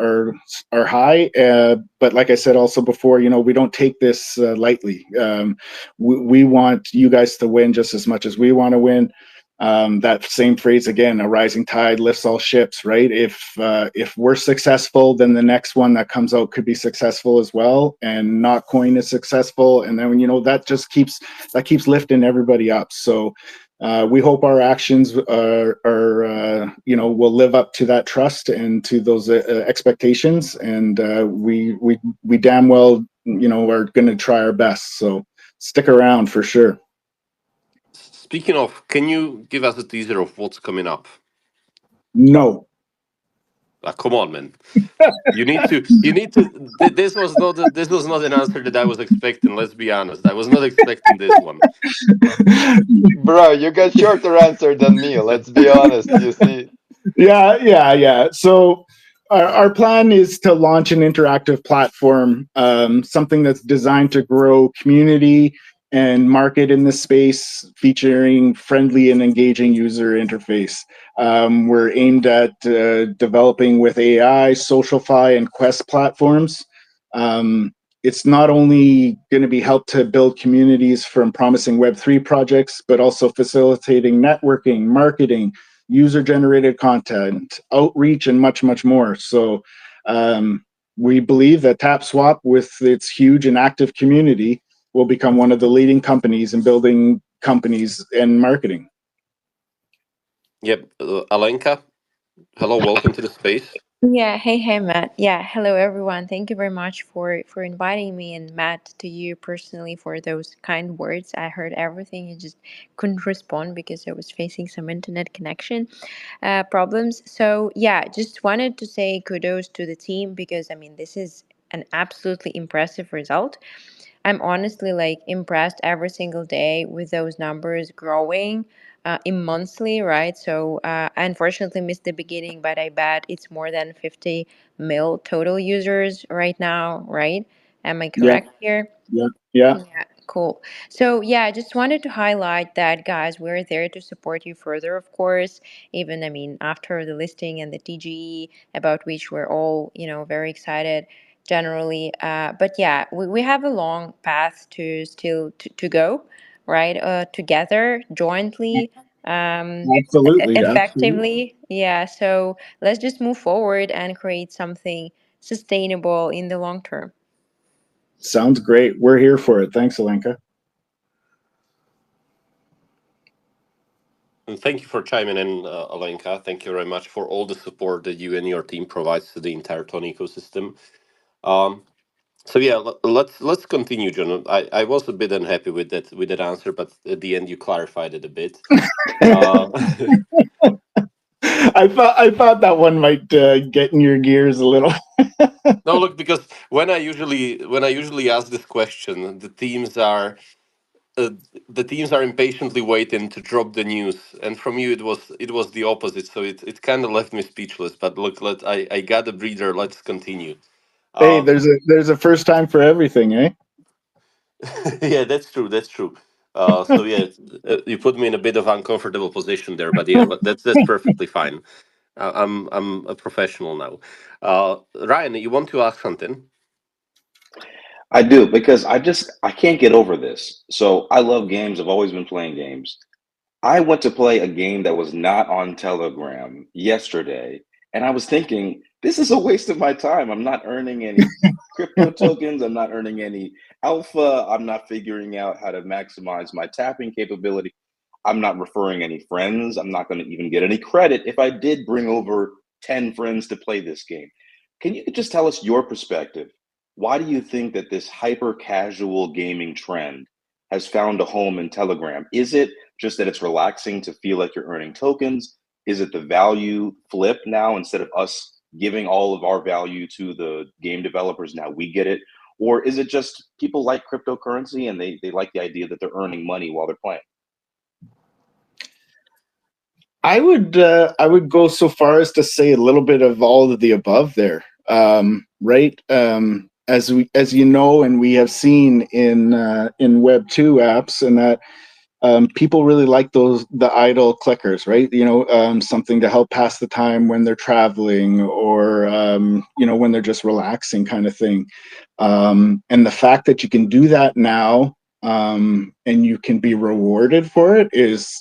high, but like I said also before, we don't take this lightly. We want you guys to win just as much as we want to win. That same phrase again, a rising tide lifts all ships, right? If we're successful, then the next one that comes out could be successful as well, and Notcoin is successful, and then that just keeps lifting everybody up. So we hope our actions will live up to that trust and to those expectations, and we damn well are going to try our best. So stick around for sure. Speaking of, can you give us a teaser of what's coming up? No. Come on, man. You need to. You need to. This was not. This was not an answer that I was expecting. Let's be honest. I was not expecting this one. Bro, you got shorter answer than me. Let's be honest. You see. Yeah. So our plan is to launch an interactive platform, something that's designed to grow community and market in this space, featuring friendly and engaging user interface. We're aimed at developing with AI, SocialFi, and Quest platforms. It's not only going to be helped to build communities from promising Web3 projects, but also facilitating networking, marketing, user-generated content, outreach, and much, much more. So we believe that Tapswap, with its huge and active community, will become one of the leading companies in building companies and marketing. Yep, Alenka. Hello, welcome to the space. Yeah, hey, Matt. Yeah, hello, everyone. Thank you very much for inviting me, and Matt, to you personally for those kind words. I heard everything. I just couldn't respond because I was facing some internet connection problems. So yeah, just wanted to say kudos to the team because I mean this is an absolutely impressive result. I'm honestly like impressed every single day with those numbers growing immensely, right? So I unfortunately missed the beginning, but I bet it's more than 50 mil total users right now, right? Am I Yeah, correct here? yeah, yeah. Yeah, cool. So, yeah, I just wanted to highlight that, guys, we're there to support you further, of course, even, I mean, after the listing and the TGE, about which we're all, very excited generally. But yeah, we have a long path to still to go, right? Together, jointly, Absolutely. effectively. Yeah, so let's just move forward and create something sustainable in the long term. Sounds great. We're here for it. Thanks, Alenka. And thank you for chiming in, Alenka. Thank you very much for all the support that you and your team provides to the entire Ton ecosystem. Um, so yeah, let's continue, John. I was a bit unhappy with that answer, but at the end you clarified it a bit. Uh, I thought that one might get in your gears a little. no, look, because when I usually ask this question, uh, the teams are impatiently waiting to drop the news, and from you it was the opposite. So it kind of left me speechless. But look, I got a breather. Let's continue. Hey, Uh, there's a first time for everything, eh? yeah, that's true. That's true. So yeah, you put me in a bit of uncomfortable position there, but yeah, that's perfectly fine. I'm a professional now. Ryan, you want to ask something? I do because I can't get over this. So I love games. I've always been playing games. I went to play a game that was not on Telegram yesterday, and I was thinking, this is a waste of my time. I'm not earning any crypto tokens. I'm not earning any alpha. I'm not figuring out how to maximize my tapping capability. I'm not referring any friends. I'm not going to even get any credit if I did bring over 10 friends to play this game. Can you just tell us your perspective? Why do you think that this hyper casual gaming trend has found a home in Telegram? Is it just that it's relaxing to feel like you're earning tokens? Is it the value flip now? Instead of us giving all of our value to the game developers, now we get it? Or is it just people like cryptocurrency and they like the idea that they're earning money while they're playing? I would go so far as to say a little bit of all of the above there, right? As you know, and we have seen in Web 2 apps, and that people really like the idle clickers, right? Something to help pass the time when they're traveling, or when they're just relaxing, kind of thing. And the fact that you can do that now, and you can be rewarded for it is,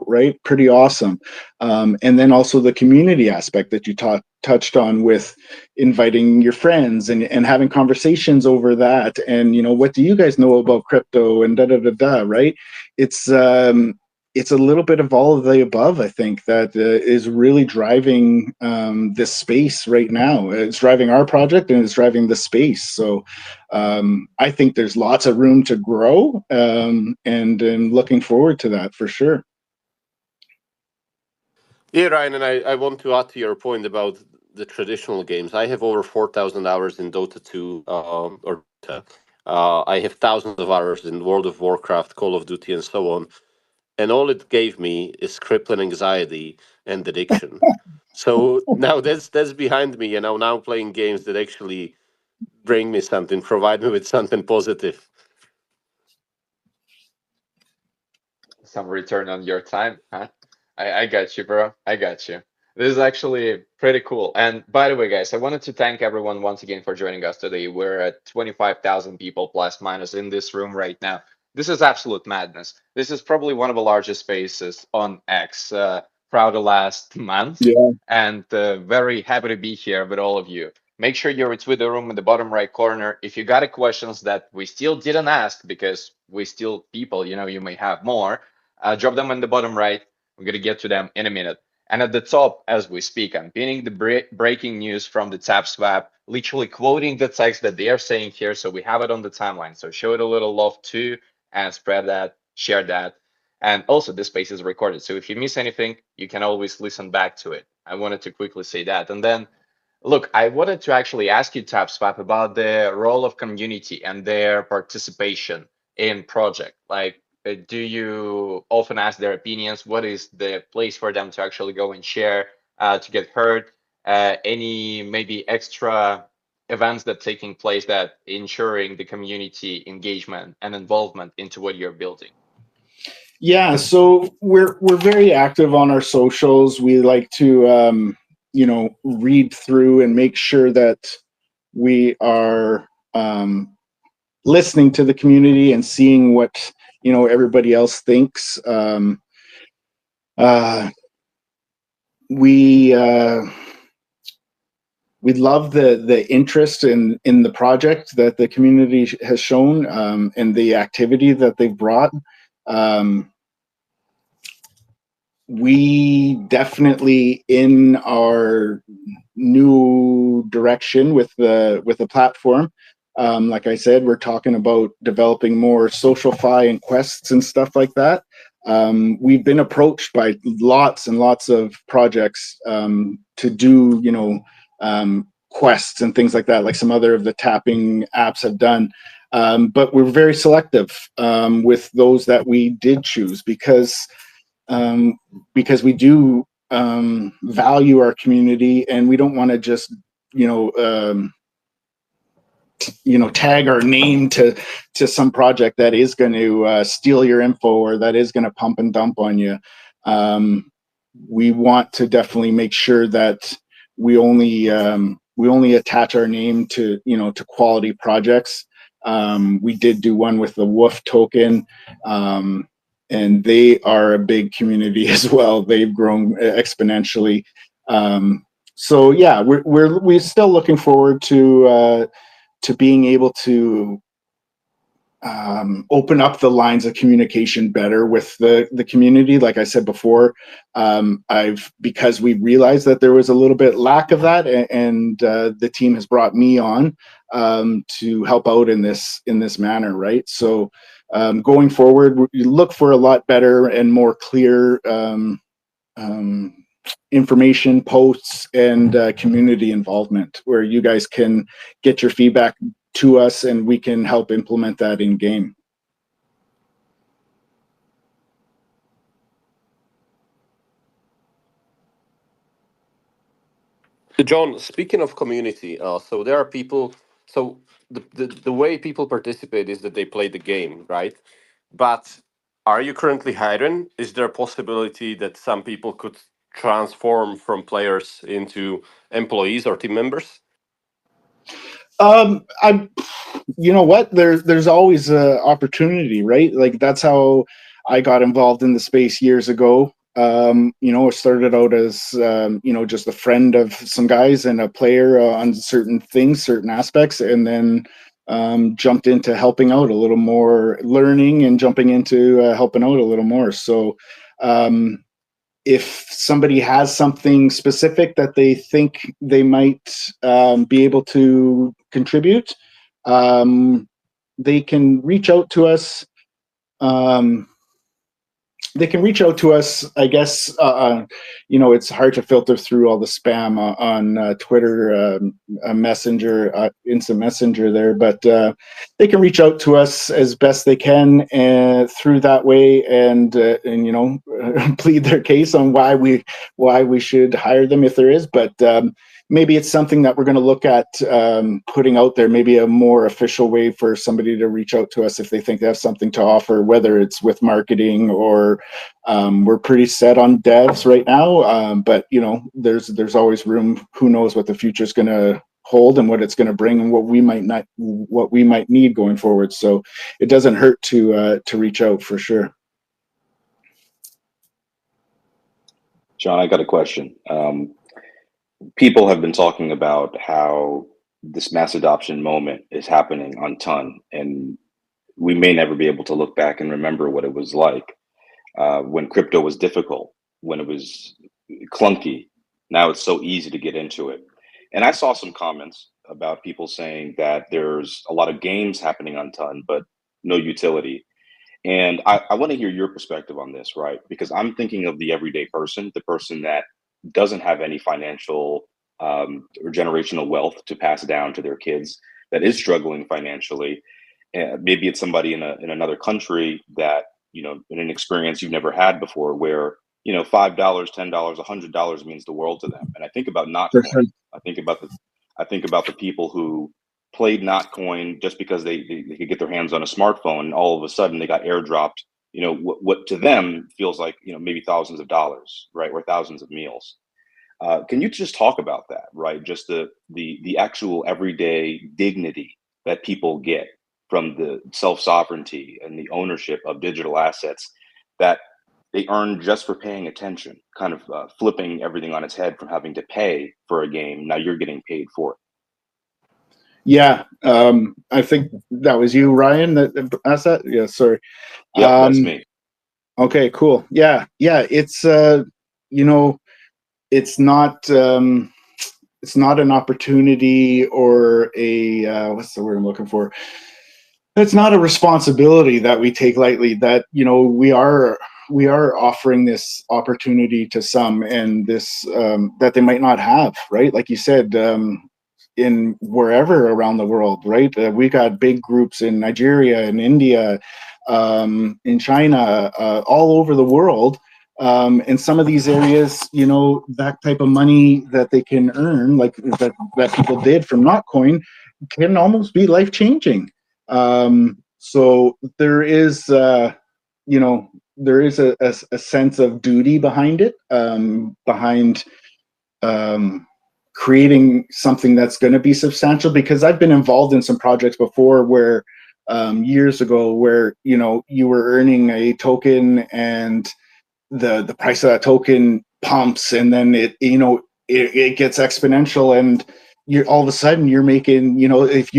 right, pretty awesome. And then also the community aspect that you touched on, with inviting your friends and having conversations over that, and what do you guys know about crypto, and da da da da, right? It's a little bit of all of the above, I think, that is really driving this space right now. It's driving our project, and it's driving the space. So I think there's lots of room to grow, and I'm looking forward to that for sure. Yeah, Ryan, and I want to add to your point about the traditional games. I have over 4,000 hours in Dota 2, or Dota. I have thousands of hours in World of Warcraft, Call of Duty, and so on. And all it gave me is crippling anxiety and addiction. So now that's behind me, and I'm now playing games that actually bring me something, provide me with something positive. Some return on your time, huh? I got you, bro. I got you. This is actually pretty cool. And by the way, guys, I wanted to thank everyone once again for joining us today. We're at 25,000 people plus minus in this room right now. This is absolute madness. This is probably one of the largest spaces on X throughout the last month. Yeah. And very happy to be here with all of you. Make sure you're with the room in the bottom right corner. If you got a questions that we still didn't ask, because we still people, you may have more, drop them in the bottom right. We're going to get to them in a minute. And at the top, as we speak, I'm pinning the breaking news from the Tapswap, literally quoting the text that they are saying here. So we have it on the timeline. So show it a little love too, and spread that, share that. And also, this space is recorded. So if you miss anything, you can always listen back to it. I wanted to quickly say that. And then, look, I wanted to actually ask you, Tapswap, about the role of community and their participation in project. Like, do you often ask their opinions? What is the place for them to actually go and share, to get heard? Any maybe extra events that taking place that ensuring the community engagement and involvement into what you're building? Yeah, so we're very active on our socials. We like to read through and make sure that we are listening to the community and seeing what everybody else thinks. We love the interest in the project that the community has shown, and the activity that they've brought. We definitely, in our new direction with the platform, like I said, we're talking about developing more social fi and quests and stuff like that. We've been approached by lots and lots of projects to do quests and things like that, like some other of the tapping apps have done. But we're very selective with those that we did choose, because we do value our community, and we don't want to just tag our name to some project that is going to steal your info, or that is going to pump and dump on you. We want to definitely make sure that we only attach our name to to quality projects. We did do one with the Woof token, and they are a big community as well. They've grown exponentially. So yeah, we're still looking forward to being able to open up the lines of communication better with the community. Like I said before, because we realized that there was a little bit lack of that, and the team has brought me on to help out in this manner, right? So going forward, we look for a lot better and more clear information posts and community involvement, where you guys can get your feedback to us and we can help implement that in game. John, speaking of community, so there are people. So the way people participate is that they play the game, right? But are you currently hiring? Is there a possibility that some people could transform from players into employees or team members? I, you know what? There's always a opportunity, right? Like that's how I got involved in the space years ago. You know, I started out as you know, just a friend of some guys and a player on certain things, certain aspects, and then jumped into helping out a little more, learning and jumping into helping out a little more. So if somebody has something specific that they think they might be able to contribute, they can reach out to us. Um, they can reach out to us. I guess you know, it's hard to filter through all the spam on Twitter, Messenger, Instant Messenger there, but they can reach out to us as best they can through that way, and you know, plead their case on why we should hire them if there is. But maybe it's something that we're going to look at putting out there, maybe a more official way for somebody to reach out to us if they think they have something to offer, whether it's with marketing or we're pretty set on devs right now. But you know, there's always room. Who knows what the future is going to hold and what it's going to bring and what we might need going forward. So it doesn't hurt to reach out for sure. John, I got a question. People have been talking about how this mass adoption moment is happening on Ton, and we may never be able to look back and remember what it was like when crypto was difficult, when it was clunky. Now it's so easy to get into it. And I saw some comments about people saying that there's a lot of games happening on Ton, but no utility. And I want to hear your perspective on this, right? Because I'm thinking of the everyday person, the person that doesn't have any financial or generational wealth to pass down to their kids, that is struggling financially. Maybe it's somebody in another country that, you know, in an experience you've never had before, where, you know, $5, $10, $100 means the world to them. And I think about For sure. Notcoin. I think about the people who played Notcoin just because they could get their hands on a smartphone, and all of a sudden they got airdropped, you know, what to them feels like, you know, maybe thousands of dollars, right, or thousands of meals. Can you just talk about that, right? Just the actual everyday dignity that people get from the self sovereignty and the ownership of digital assets that they earn just for paying attention, kind of flipping everything on its head from having to pay for a game. Now you're getting paid for it. Yeah, I think that was you, Ryan, that asked that. Yeah, sorry. Yep, that's me. Okay, cool. Yeah, it's you know, it's not an opportunity or a what's the word I'm looking for? It's not a responsibility that we take lightly. That, you know, we are offering this opportunity to some, and this that they might not have, right? Like you said, in wherever around the world, right? We got big groups in Nigeria, in India, in China, all over the world. In some of these areas, you know, that type of money that they can earn, like that people did from Notcoin, can almost be life changing. So there is, you know, there is a sense of duty behind it, behind creating something that's going to be substantial, because I've been involved in some projects before where years ago, where, you know, you were earning a token and the price of that token pumps, and then it, you know, it gets exponential, and you're all of a sudden you're making, if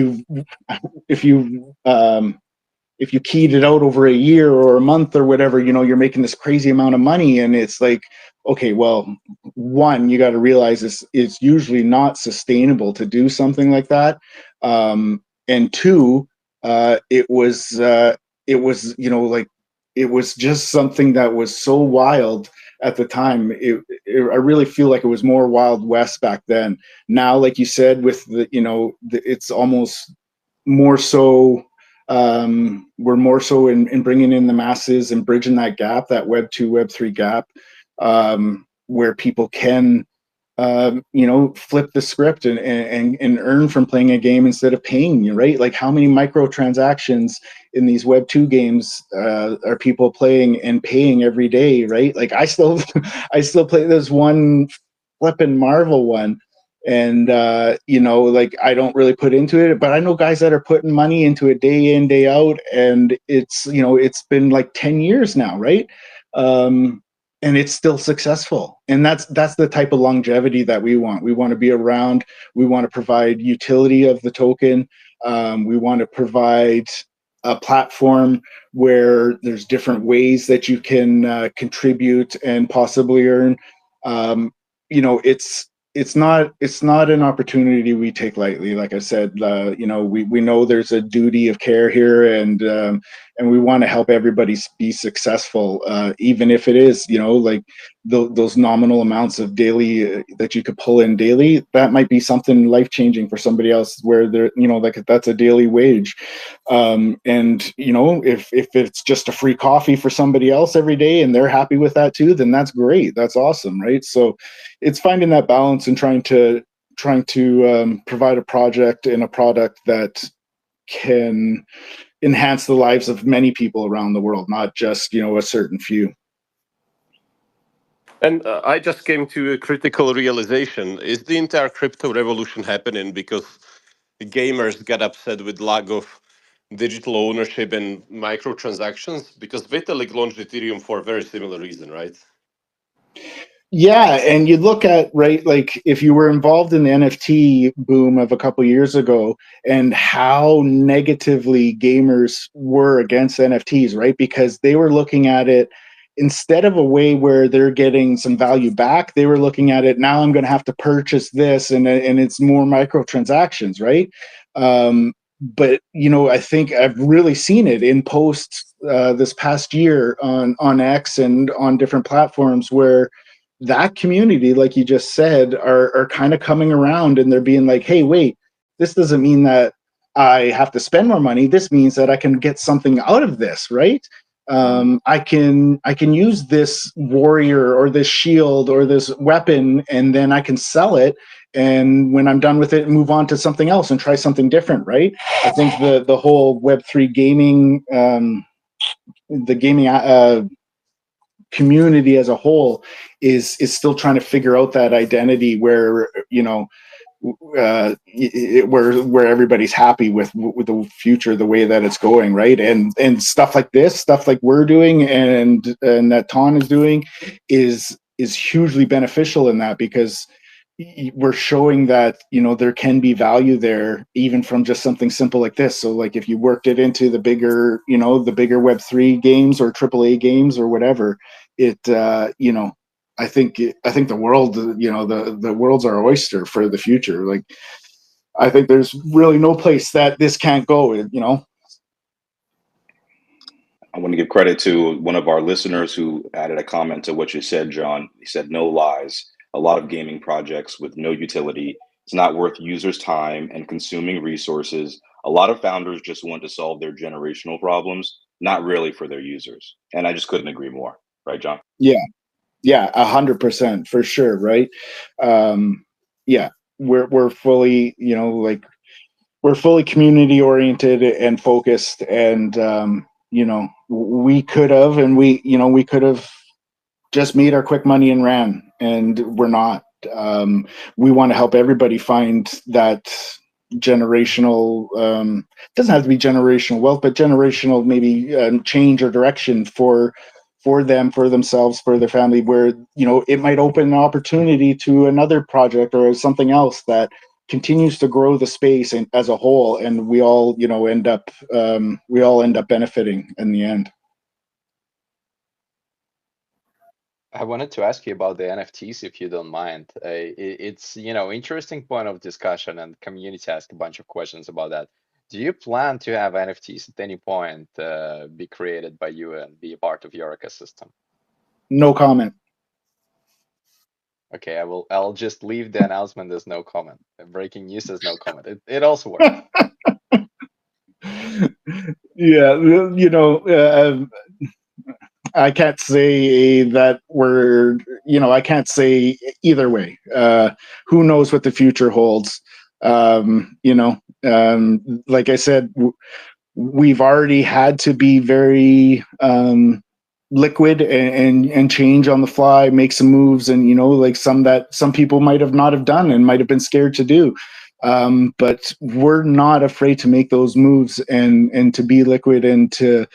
you keyed it out over a year or a month or whatever, you're making this crazy amount of money. And it's like, okay, well, one, you got to realize it's usually not sustainable to do something like that. And two, it was just something that was so wild at the time. I really feel like it was more Wild West back then. Now, like you said, with it's almost more so, we're more so in bringing in the masses and bridging that gap, that Web 2, Web 3 gap, where people can, flip the script and earn from playing a game instead of paying you, right? Like, how many microtransactions in these Web 2 games are people playing and paying every day, right? Like, I still play this one flipping Marvel one, and like, I don't really put into it, but I know guys that are putting money into it day in, day out, and it's been like 10 years now, right? And it's still successful. And that's the type of longevity that we want. We want to be around. We want to provide utility of the token. We want to provide a platform where there's different ways that you can contribute and possibly earn. It's not an opportunity we take lightly. Like I said, we know there's a duty of care here, and we want to help everybody be successful, even if it is, like those nominal amounts of daily that you could pull in daily. That might be something life changing for somebody else, where they're, like, that's a daily wage. And if it's just a free coffee for somebody else every day and they're happy with that too, then that's great. That's awesome, right? So it's finding that balance and trying to provide a project and a product that can enhance the lives of many people around the world, not just a certain few. And I just came to a critical realization: is the entire crypto revolution happening because gamers get upset with lack of digital ownership and microtransactions? Because Vitalik launched Ethereum for a very similar reason, right? Yeah, and you look at, right, like, if you were involved in the NFT boom of a couple years ago, and how negatively gamers were against NFTs, right? Because they were looking at it, instead of a way where they're getting some value back, they were looking at it, now I'm going to have to purchase this, and it's more microtransactions, right? But I think I've really seen it in posts this past year on X and on different platforms, where that community, like you just said, are kind of coming around, and they're being like, hey, wait, this doesn't mean that I have to spend more money. This means that I can get something out of this, right? I can use this warrior or this shield or this weapon, and then I can sell it, and when I'm done with it, move on to something else and try something different, right? I think the whole Web3 gaming, the gaming community as a whole is still trying to figure out that identity, where where everybody's happy with the future, the way that it's going, right? And stuff like this, stuff like we're doing, and that Ton is doing, is hugely beneficial in that, because we're showing that there can be value there, even from just something simple like this. So, like, if you worked it into the bigger Web3 games or AAA games or whatever, it I think the world, the world's our oyster for the future. Like, I think there's really no place that this can't go. I want to give credit to one of our listeners who added a comment to what you said, John. He said, no lies. A lot of gaming projects with no utility. It's not worth users' time and consuming resources. A lot of founders just want to solve their generational problems, not really for their users. And I just couldn't agree more. Right, John? Yeah, 100% for sure, right? Yeah, we're fully, we're fully community oriented and focused, and we could have, we could have just made our quick money and ran, and we're not. We want to help everybody find that generational, doesn't have to be generational wealth, but generational, maybe change or direction for for them, for themselves, for their family, where, it might open an opportunity to another project or something else that continues to grow the space and as a whole, and we all end up benefiting in the end. I wanted to ask you about the NFTs, if you don't mind. It's, interesting point of discussion, and community asked a bunch of questions about that. Do you plan to have NFTs at any point be created by you and be a part of your ecosystem? No comment. Okay, I'll just leave the announcement as no comment. Breaking news as no comment. It also works. Yeah, I can't say that I can't say either way. Who knows what the future holds? Like I said, we've already had to be very liquid and change on the fly, make some moves, and like some people might have not have done and might have been scared to do. But we're not afraid to make those moves and to be liquid and to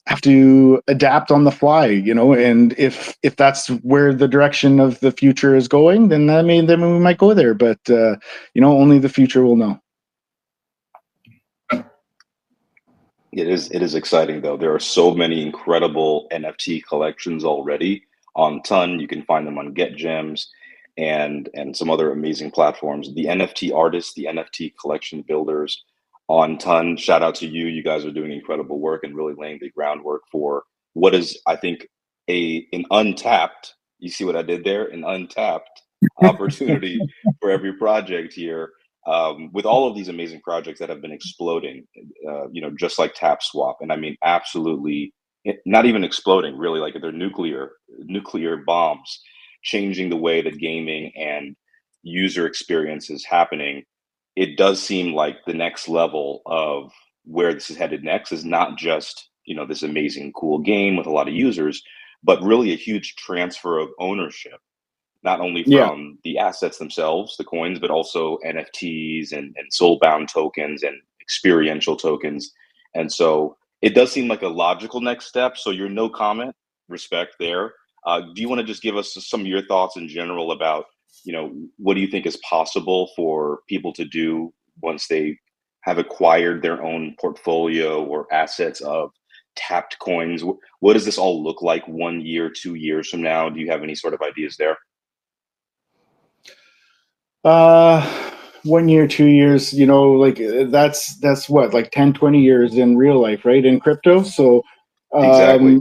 have to adapt on the fly, and if that's where the direction of the future is going, then we might go there. But only the future will know. It is exciting though. There are so many incredible NFT collections already on Ton. You can find them on Get Gems and some other amazing platforms. The NFT artists, the NFT collection builders on Ton. Shout out to you. You guys are doing incredible work and really laying the groundwork for what is, I think, an untapped, you see what I did there? An untapped opportunity for every project here. With all of these amazing projects that have been exploding, just like Tapswap, and I mean, absolutely, not even exploding, really, like they're nuclear bombs, changing the way that gaming and user experience is happening. It does seem like the next level of where this is headed next is not just this amazing, cool game with a lot of users, but really a huge transfer of ownership, not only Yeah. from the assets themselves, the coins, but also NFTs and soul-bound tokens and experiential tokens. And so it does seem like a logical next step. So your no comment, respect there. Do you want to just give us some of your thoughts in general about, what do you think is possible for people to do once they have acquired their own portfolio or assets of tapped coins? What does this all look like 1 year, 2 years from now? Do you have any sort of ideas there? 1 year, 2 years, like that's what, like 10, 20 years in real life, right? In crypto. So, Exactly.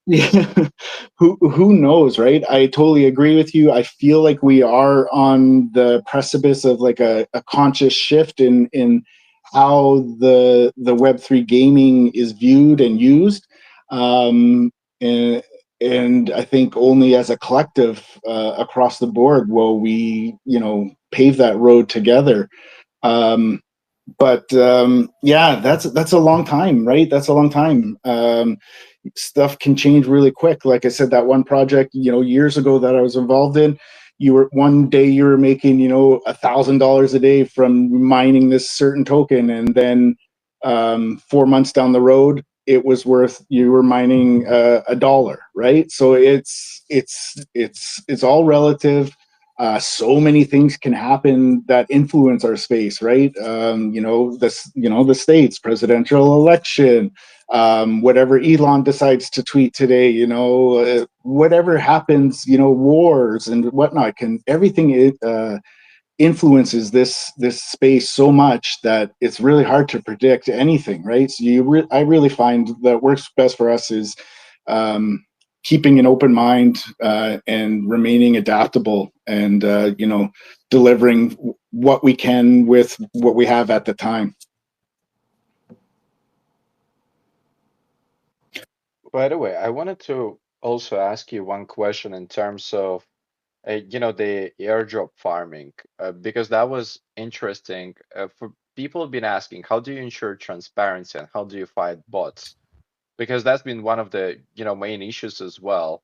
yeah, who knows, right? I totally agree with you. I feel like we are on the precipice of like a conscious shift in how the Web3 gaming is viewed and used. And I think only as a collective across the board will we, pave that road together. But yeah, that's a long time, right? That's a long time. Stuff can change really quick. Like I said, that one project, years ago that I was involved in, one day you were making, $1,000 a day from mining this certain token, and then 4 months down the road, it was worth, you were mining $1, right? So it's all relative. So many things can happen that influence our space, right? The states, presidential election, whatever Elon decides to tweet today, whatever happens, wars and whatnot, everything influences this space so much that it's really hard to predict anything, right? So I really find that works best for us is keeping an open mind and remaining adaptable and delivering what we can with what we have at the time. By the way, I wanted to also ask you one question in terms of the airdrop farming, because that was interesting. For people have been asking, how do you ensure transparency and how do you fight bots? Because that's been one of the main issues as well,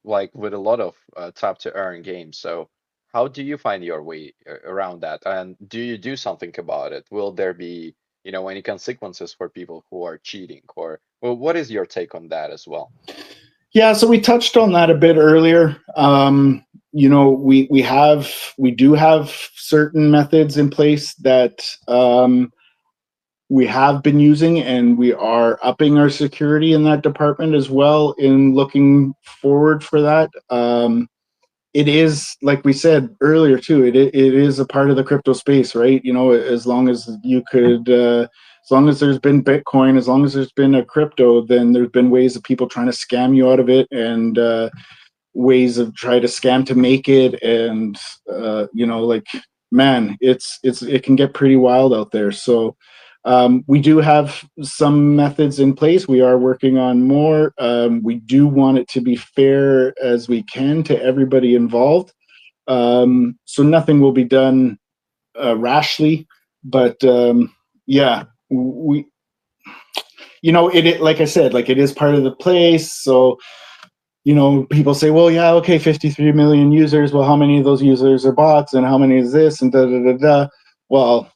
like with a lot of tap to earn games. So how do you find your way around that? And do you do something about it? Will there be any consequences for people who are cheating, or Well, what is your take on that as well? Yeah, so we touched on that a bit earlier. We do have certain methods in place that we have been using, and we are upping our security in that department as well in looking forward for that. It is, like we said earlier too, it is a part of the crypto space, right? As long as you could, as long as there's been Bitcoin, as long as there's been a crypto, then there's been ways of people trying to scam you out of it, and ways of trying to scam to make it, and like, man, it can get pretty wild out there. So we do have some methods in place. We are working on more. We do want it to be fair as we can to everybody involved. So nothing will be done rashly, but yeah, we, like I said, like, it is part of the place. So people say, well, yeah, okay, 53 million users. Well, how many of those users are bots, and how many is this, and da da da da. Well,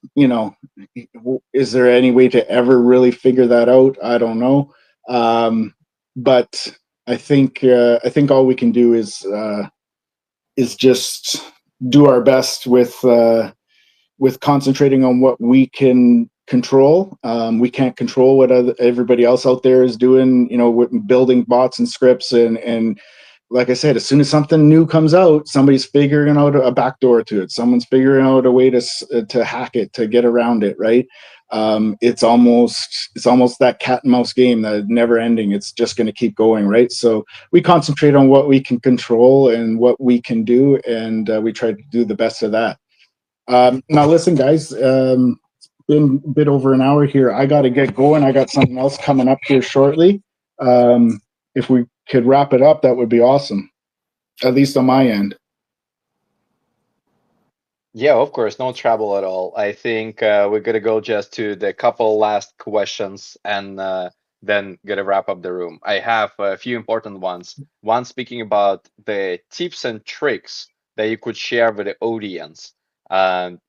is there any way to ever really figure that out? I don't know. But I think all we can do is just do our best with concentrating on what we can control. We can't control what everybody else out there is doing, with building bots and scripts. And like I said, as soon as something new comes out, somebody's figuring out a backdoor to it. Someone's figuring out a way to hack it, to get around it, right? It's almost that cat and mouse game that never ending. It's just going to keep going, right? So we concentrate on what we can control and what we can do, and we try to do the best of that. Now, listen, guys, it's been a bit over an hour here. I got to get going. I got something else coming up here shortly. If we could wrap it up, that would be awesome, at least on my end. Yeah, of course, no trouble at all. I think we're gonna go just to the couple last questions, and then gonna wrap up the room. I have a few important ones. One speaking about the tips and tricks that you could share with the audience,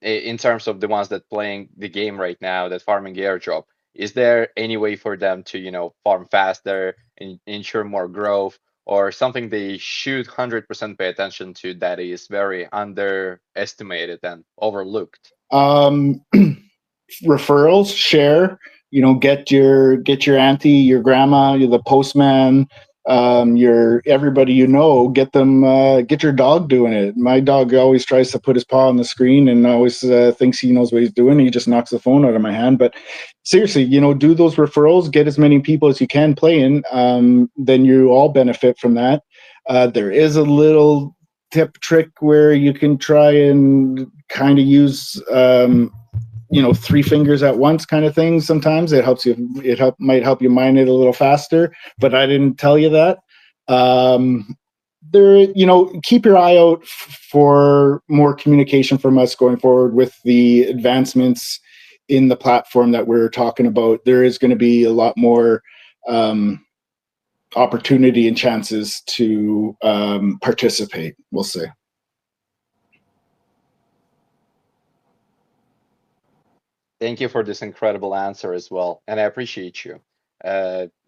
in terms of the ones that playing the game right now, that farming airdrop. Is there any way for them to, farm faster, ensure more growth, or something they should 100% pay attention to that is very underestimated and overlooked? Referrals, share, get your auntie, your grandma, the postman, your everybody, get them, get your dog doing it. My dog always tries to put his paw on the screen and always thinks he knows what he's doing. He just knocks the phone out of my hand. But seriously, do those referrals, get as many people as you can playing. Then you all benefit from that. There is a little trick where you can try and kind of use three fingers at once kind of thing. Sometimes it helps you. Might help you mine it a little faster, but I didn't tell you that. Keep your eye out for more communication from us going forward with the advancements in the platform that we're talking about. There is going to be a lot more opportunity and chances to participate, we'll say. Thank you for this incredible answer as well, and I appreciate you,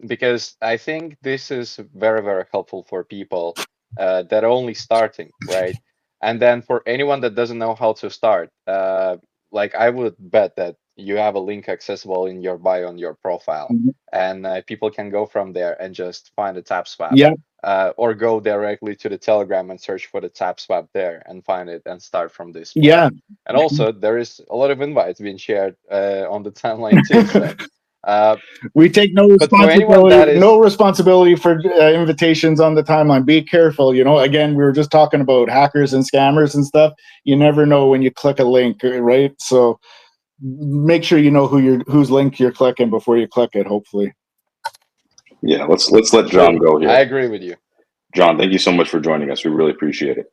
because I think this is very, very helpful for people that are only starting, right? And then for anyone that doesn't know how to start, like, I would bet that you have a link accessible in your bio on your profile, and people can go from there and just find a Tapswap. Yeah. Or go directly to the Telegram and search for the Tapswap there and find it and start from this point. Yeah. And also, there is a lot of invites being shared on the timeline too. So we take no but for anyone responsibility. that is No responsibility for invitations on the timeline. Be careful. Again, we were just talking about hackers and scammers and stuff. You never know when you click a link, right? So make sure you know whose link you're clicking before you click it. Hopefully. Yeah, let's let John go here. I agree with you. John, thank you so much for joining us. We really appreciate it.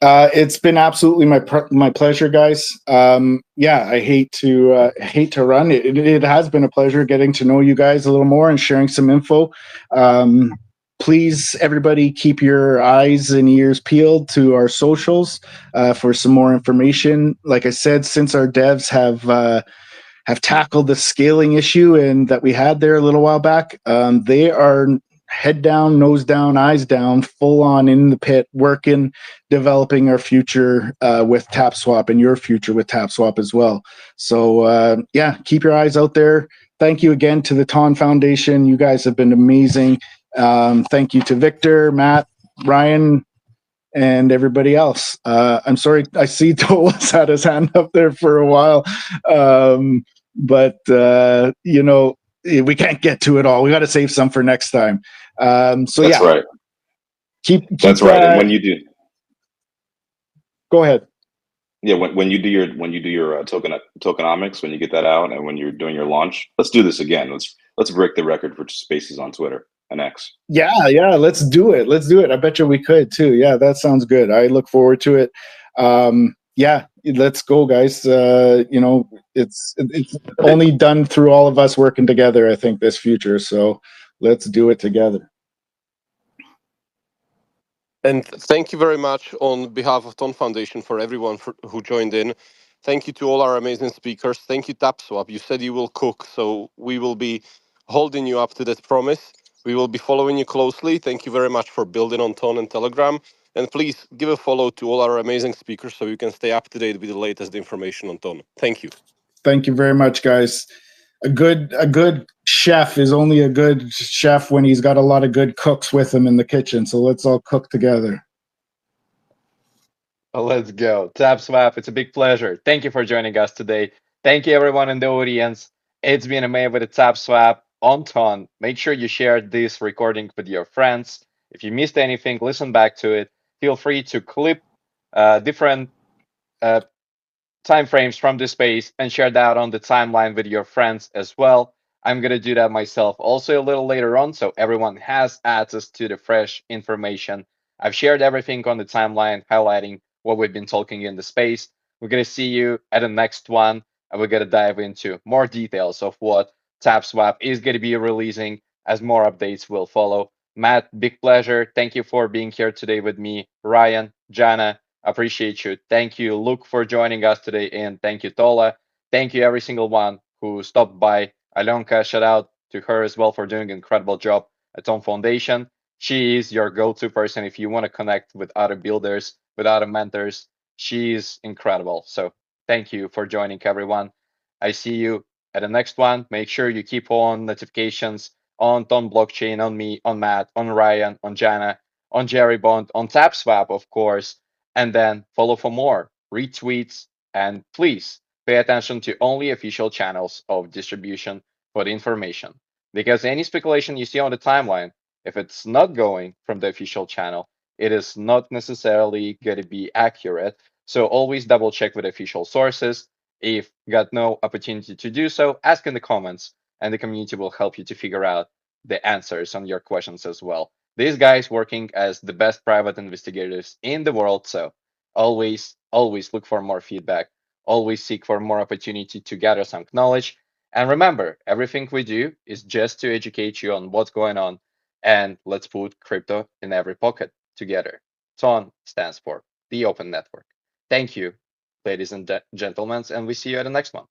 It's been absolutely my pleasure, guys. Yeah, I hate to run. It has been a pleasure getting to know you guys a little more and sharing some info. Please, everybody, keep your eyes and ears peeled to our socials for some more information. Like I said, since our devs have have tackled the scaling issue and that we had there a little while back. They are head down, nose down, eyes down, full on in the pit, working, developing our future with Tapswap and your future with Tapswap as well. So yeah, keep your eyes out there. Thank you again to the Ton Foundation. You guys have been amazing. Thank you to Victor, Matt, Ryan, and everybody else. I'm sorry, I see Tolas had his hand up there for a while, but you know, we can't get to it all. We got to save some for next time. So That's yeah, right. keep. That's right. And when you do, go ahead. yeah, when you do your tokenomics, when you get that out, and when you're doing your launch, let's do this again. Let's break the record for spaces on Twitter and X. Yeah, let's do it. Let's do it. I bet you we could too. Yeah, that sounds good. I look forward to it. Yeah, let's go, guys. You know, it's only done through all of us working together, I think, this future. So let's do it together. And thank you very much on behalf of Ton Foundation for everyone who joined in. Thank you to all our amazing speakers. Thank you, Tapswap. You said you will cook, so we will be holding you up to that promise. We will be following you closely. Thank you very much for building on Ton and Telegram. And please give a follow to all our amazing speakers so you can stay up to date with the latest information on Ton. Thank you. Thank you very much, guys. A good chef is only a good chef when he's got a lot of good cooks with him in the kitchen. So let's all cook together. Let's go. Tapswap, it's a big pleasure. Thank you for joining us today. Thank you, everyone in the audience. It's been a minute with the Tapswap on Ton. Make sure you share this recording with your friends. If you missed anything, listen back to it. Feel free to clip different uh, time frames from the space and share that on the timeline with your friends as well. I'm going to do that myself also a little later on so everyone has access to the fresh information. I've shared everything on the timeline, highlighting what we've been talking in the space. We're going to see you at the next one, and we're going to dive into more details of what Tapswap is going to be releasing as more updates will follow. Matt, big pleasure. Thank you for being here today with me. Ryan, Jana, appreciate you. Thank you, Luke, for joining us today, and thank you, Tola. Thank you, every single one who stopped by. Alonka, shout out to her as well for doing an incredible job at Tom Foundation. She is your go-to person if you want to connect with other builders, with other mentors. She's incredible. So thank you for joining, everyone. I see you at the next one. Make sure you keep on notifications on Ton Blockchain, on me, on Matt, on Ryan, on Jana, on Jerry Bond, on Tapswap, of course, and then follow for more retweets. And please pay attention to only official channels of distribution for the information. Because any speculation you see on the timeline, if it's not going from the official channel, it is not necessarily going to be accurate. So always double check with official sources. If you got no opportunity to do so, ask in the comments, and the community will help you to figure out the answers on your questions as well. These guys working as the best private investigators in the world, so always look for more feedback. Always seek for more opportunity to gather some knowledge. And remember, everything we do is just to educate you on what's going on. And let's put crypto in every pocket together. TON stands for the Open Network. Thank you, ladies and gentlemen, and we see you at the next one.